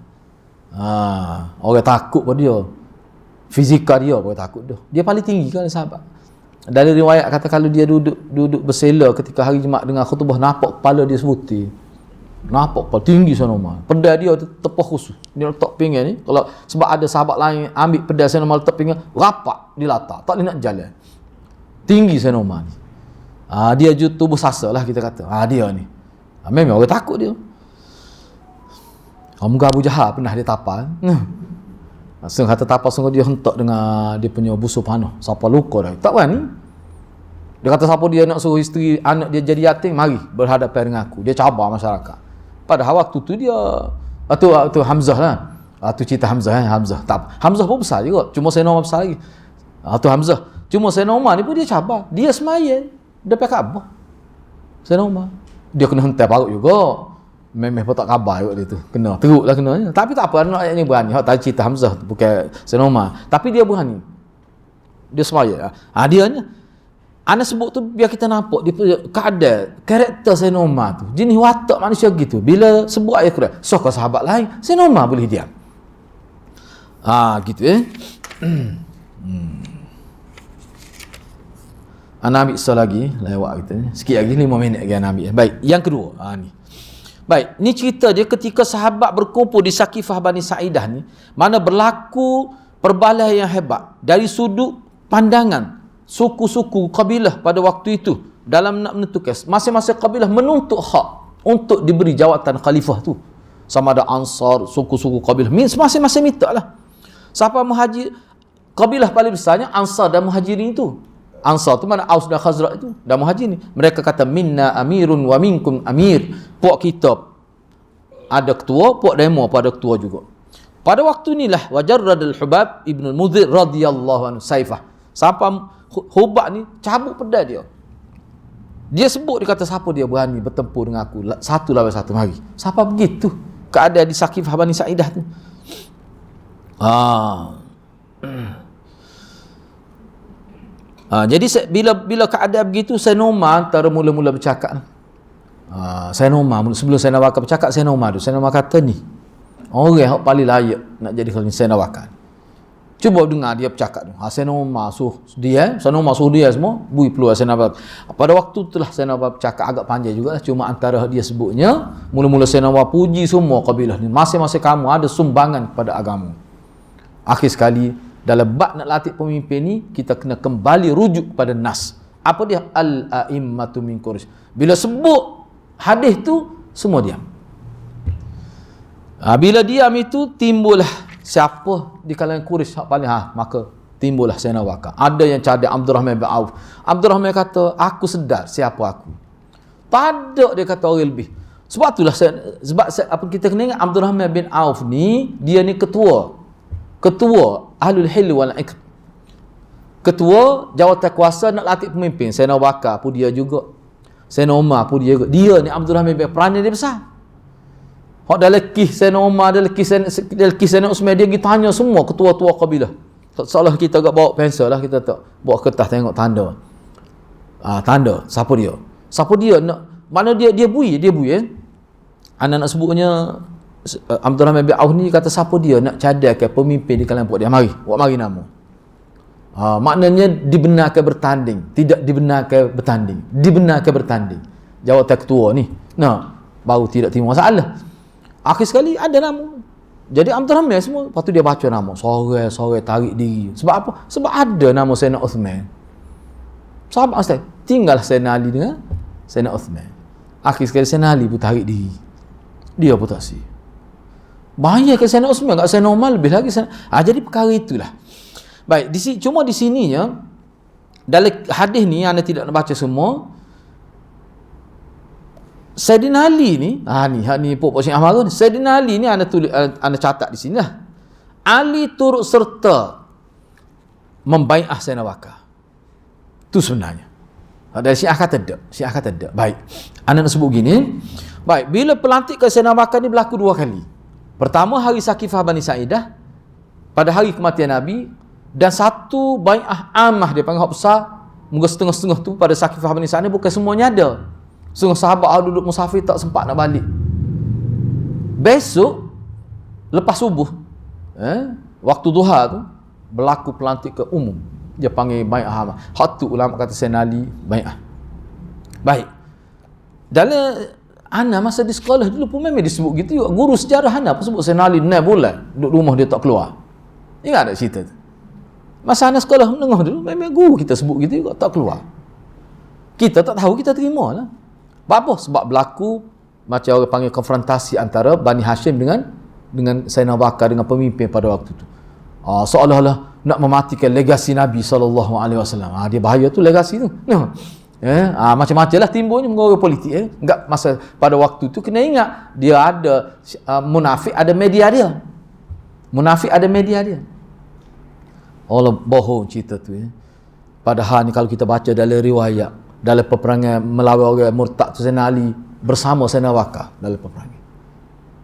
Orang takut pada dia. Fizikal dia orang takut dia. Dia paling tinggi kan sahabat. Dari riwayat kata kalau dia duduk bersela ketika hari Jumaat dengan khutbah, nampak kepala dia sebutir. Nampak kepala tinggi Sayyidina Umar. Pedal dia tepah khusus. Dia letak pinggan ni. Kalau sebab ada sahabat lain ambil pedal Sayyidina Umar letak pinggan, rapat dilatak. Tak boleh nak jalan. Tinggi Sayyidina Umar ni. Dia tubuh sasa lah kita kata. Dia ni. Memang orang takut dia. Moga Abu Jahal pernah dia tapal. Seng kata tapal sungguh dia hentak dengan dia punya busur panah. Siapa luka dah. Tak berani. Dia kata siapa dia nak suruh isteri anak dia jadi yatim, mari berhadapan dengan aku. Dia cabar masyarakat. Padahal waktu tu dia tu Hamzah lah. Tu cerita Hamzah Hamzah. Tak, Hamzah pun besar juga. Cuma Sayyidina Umar besar lagi. Tu Hamzah. Cuma Sayyidina Umar ni pun dia cabar. Dia semaya depan Kaabah. Sayyidina Umar. Dia kena hentai parut juga. Memang pun tak khabar juga dia tu. Kena. Teruk lah kenanya. Tapi tak apa, anak ayat ni berani. Tak cerita Hamzah tu, bukan Sayyidina Umar. Tapi dia berani. Dia semaya. Dia ni. Ana sebut tu biar kita nampak dia keadaan karakter Sayyidina Umar tu, jenis watak manusia gitu. Bila sebut ayat Quran, sokah sahabat lain, Sayyidina Umar boleh diam. Gitu Ana ambil lagi lewat kita ni. Sikit lagi 5 minit lagi ana ambil. Baik, yang kedua, ni. Baik, ni cerita dia ketika sahabat berkumpul di Saqifah Bani Sa'idah ni, mana berlaku perbalahan yang hebat dari sudut pandangan suku-suku kabilah pada waktu itu dalam nak menentukan. Masing-masing kabilah menuntut hak untuk diberi jawatan khalifah tu. Sama ada Ansar, suku-suku kabilah, masing-masing minta lah. Siapa muhajir, kabilah paling besarnya Ansar dan Muhajirin itu. Ansar tu mana Aus dan Khazraj itu, dan Muhajirin. Mereka kata minna amirun wa minkum amir. Puak kita ada ketua, puak demo pada ketua juga. Pada waktu inilah wajarradul Hubab ibn al-Mudhir radhiyallahu anhu saifah. Siapa Hubab ni cabut pedang dia. Dia sebut, dia kata siapa dia berani bertempur dengan aku 1 lawan 1, mari. Siapa begitu keadaan di Saqifah Bani Sa'idah tu. Jadi bila keadaan begitu, Sayyidina Umar antara mula-mula bercakap. Sayyidina Umar sebelum Sayyidina Bakar bercakap, Sayyidina Umar kata ni orang yang paling layak nak jadi khalifah Sayyidina Bakar. Cuba dengar dia bercakap tu. Sayyidina Umar suruh dia semua bui peluang Sayyidina Bakar. Pada waktu itulah Sayyidina Bakar bercakap agak panjang juga, cuma antara dia sebutnya, mula-mula Sayyidina Bakar puji semua kabilah ni, masing-masing kamu ada sumbangan kepada agama. Akhir sekali dalam bab nak latih pemimpin ni, kita kena kembali rujuk pada nas. Apa dia? Al-a'immatu min Quraisy. Bila sebut hadis tu, semua diam. Bila diam itu, timbullah siapa di kalangan Quraisy paling maka timbullah Sayyidina Bakar. Ada yang cadang Abdurrahman bin Auf. Abdurrahman kata, aku sedar siapa aku. Tak ada dia kata orang lebih. Sebab itulah apa kita kena ingat, Abdurrahman bin Auf ni, dia ni ketua Ahlul Hil wal Iqd. Ketua jawatan kuasa nak latih pemimpin. Sayyidina Bakar pun dia juga. Sayyidina Umar pun dia juga. Dia ni Abdurrahman bin peranan dia besar. Hak dah lekih Sayyidina Umar, dah lekih Sayyidina Utsman, dia pergi tanya semua ketua-tua kabilah. Seolah kita agak bawa pensel lah, kita tak bawa kertas tengok tanda. Tanda siapa dia nak, mana dia bui anak nak sebutnya Abdurrahman bin Auf ni kata siapa dia nak cadangkan pemimpin di kalangan puak dia, mari nama. Maknanya dibenarkan bertanding, tidak dibenarkan bertanding, dibenarkan bertanding. Jawatan ketua ni baru tidak timbul masalah. Akhir sekali ada nama. Jadi ramai semua. Lepas tu dia baca nama. Sore tarik diri. Sebab apa? Sebab ada nama Sayyidina Uthman. Sahabat Ustaz. Tinggal Sayyidina Ali dengan Sayyidina Uthman. Akhir sekali Sayyidina Ali pun tarik diri. Dia pun tak si. Bahaya ke Sayyidina Uthman. Kat Sayyidina Umar lebih lagi. Jadi perkara itulah. Baik. Cuma di sininya. Dalam hadis ni anda tidak nak baca semua. Sayyidina Ali ni, ni Pok Syekh Ahmad ni. Sayyidina Ali ni anda tulis, anda catat di sini lah. Ali turut serta membai'ah Sayyidina Bakar. Itu sebenarnya. Dari Syiah kata tak. Baik. Anda nak sebut gini. Baik, bila pelantikan Sayyidina Bakar ni berlaku 2 kali. Pertama hari Sakifah Bani Sa'idah pada hari kematian Nabi. Dan satu bai'ah amah dia panggil hak besar, muka setengah-setengah tu pada Sakifah Bani Sa'idah bukan semuanya ada. Setengah sahabat duduk musafir tak sempat nak balik. Besok lepas subuh, waktu duha tu berlaku pelantik ke umum. Dia panggil bai'ah amah. Hak tu ulama kata Sayyidina Ali bai'ah. Baik. Dalam ana masa di sekolah dulu pun memang disebut gitu juga. Guru sejarah ana pun sebut Sayyidina Ali 6 bulan duduk rumah dia tak keluar. Ingat tak cerita tu? Masa anak sekolah menengah dulu, memang guru kita sebut gitu juga, tak keluar. Kita tak tahu, kita terima lah. Apa? Sebab berlaku, macam orang panggil konfrontasi antara Bani Hashim dengan Sayyidina Bakar, dengan pemimpin pada waktu tu. Seolah-olah nak mematikan legasi Nabi SAW. Dia bahaya tu legasi tu. Macam-macam lah timbulnya menggoreng politik. Enggak, masa pada waktu tu kena ingat, dia ada munafik, ada media dia. Munafik ada media dia. Allah bohong cerita tu Padahal ni kalau kita baca dalam riwayat, dalam peperangan melawan orang murtad tu Sayyidina Ali bersama Sayyidina Bakar dalam peperangan.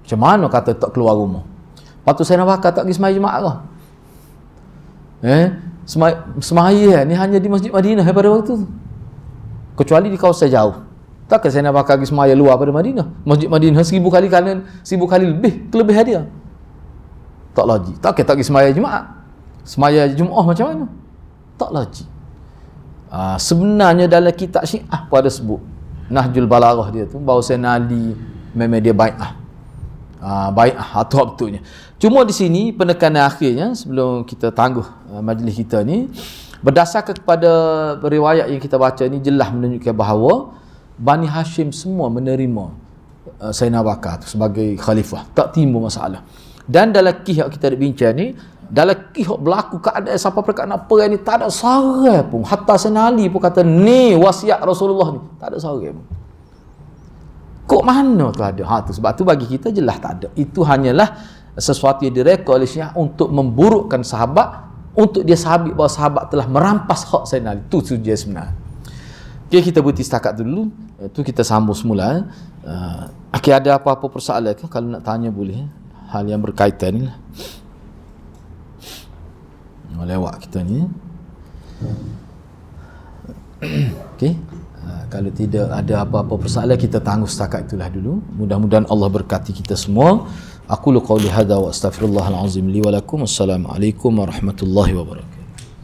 Macam mana kata tak keluar rumah? Lepas tu Sayyidina Bakar tak pergi semaya jemaah lah. Semaya ni hanya di Masjid Madinah pada waktu tu. Kecuali di kawasan jauh. Takkan Sayyidina Bakar pergi semaya luar pada Madinah. Masjid Madinah 1000 kali lebih kelebihan dia. Tak logik. Takkan tak pergi semaya jemaah. Semaya Jumaat macam mana? Tak logik. Sebenarnya dalam kitab Syiah pun ada sebut Nahjul Balaghah dia tu bahawa Sayyidina Ali memang dia bai'ah. Bai'ah atau betulnya. Cuma di sini penekanan akhirnya sebelum kita tangguh majlis kita ni, berdasarkan kepada riwayat yang kita baca ni jelas menunjukkan bahawa Bani Hashim semua menerima Sayyidina Bakar tu sebagai khalifah. Tak timbul masalah. Dan dalam kisah kita ada bincang ni, dalam kisah berlaku keadaan sampai perkara nak perang ni tak ada seorang pun. Hatta Sayyidina Ali pun kata ni wasiat Rasulullah ni. Tak ada seorang pun. Kok mana tu ada? Tu sebab tu bagi kita jelas tak ada. Itu hanyalah sesuatu yang direka oleh Syiah untuk memburukkan sahabat, untuk dia sabit bahawa sahabat telah merampas hak Sayyidina Ali. Itu tujuan sebenarnya. Okay, kita berhenti setakat dulu. Itu kita sambung semula. Ada apa-apa persoalan ke? Kalau nak tanya boleh. Hal yang berkaitan ni lah. Lewat kita ni. Okey. Kalau tidak ada apa-apa persoalan, kita tangguh setakat itulah dulu. Mudah-mudahan Allah berkati kita semua. Aqulu qawli hadza wa astaghfirullahal azim li wa lakum. Assalamualaikum warahmatullahi wabarakatuh.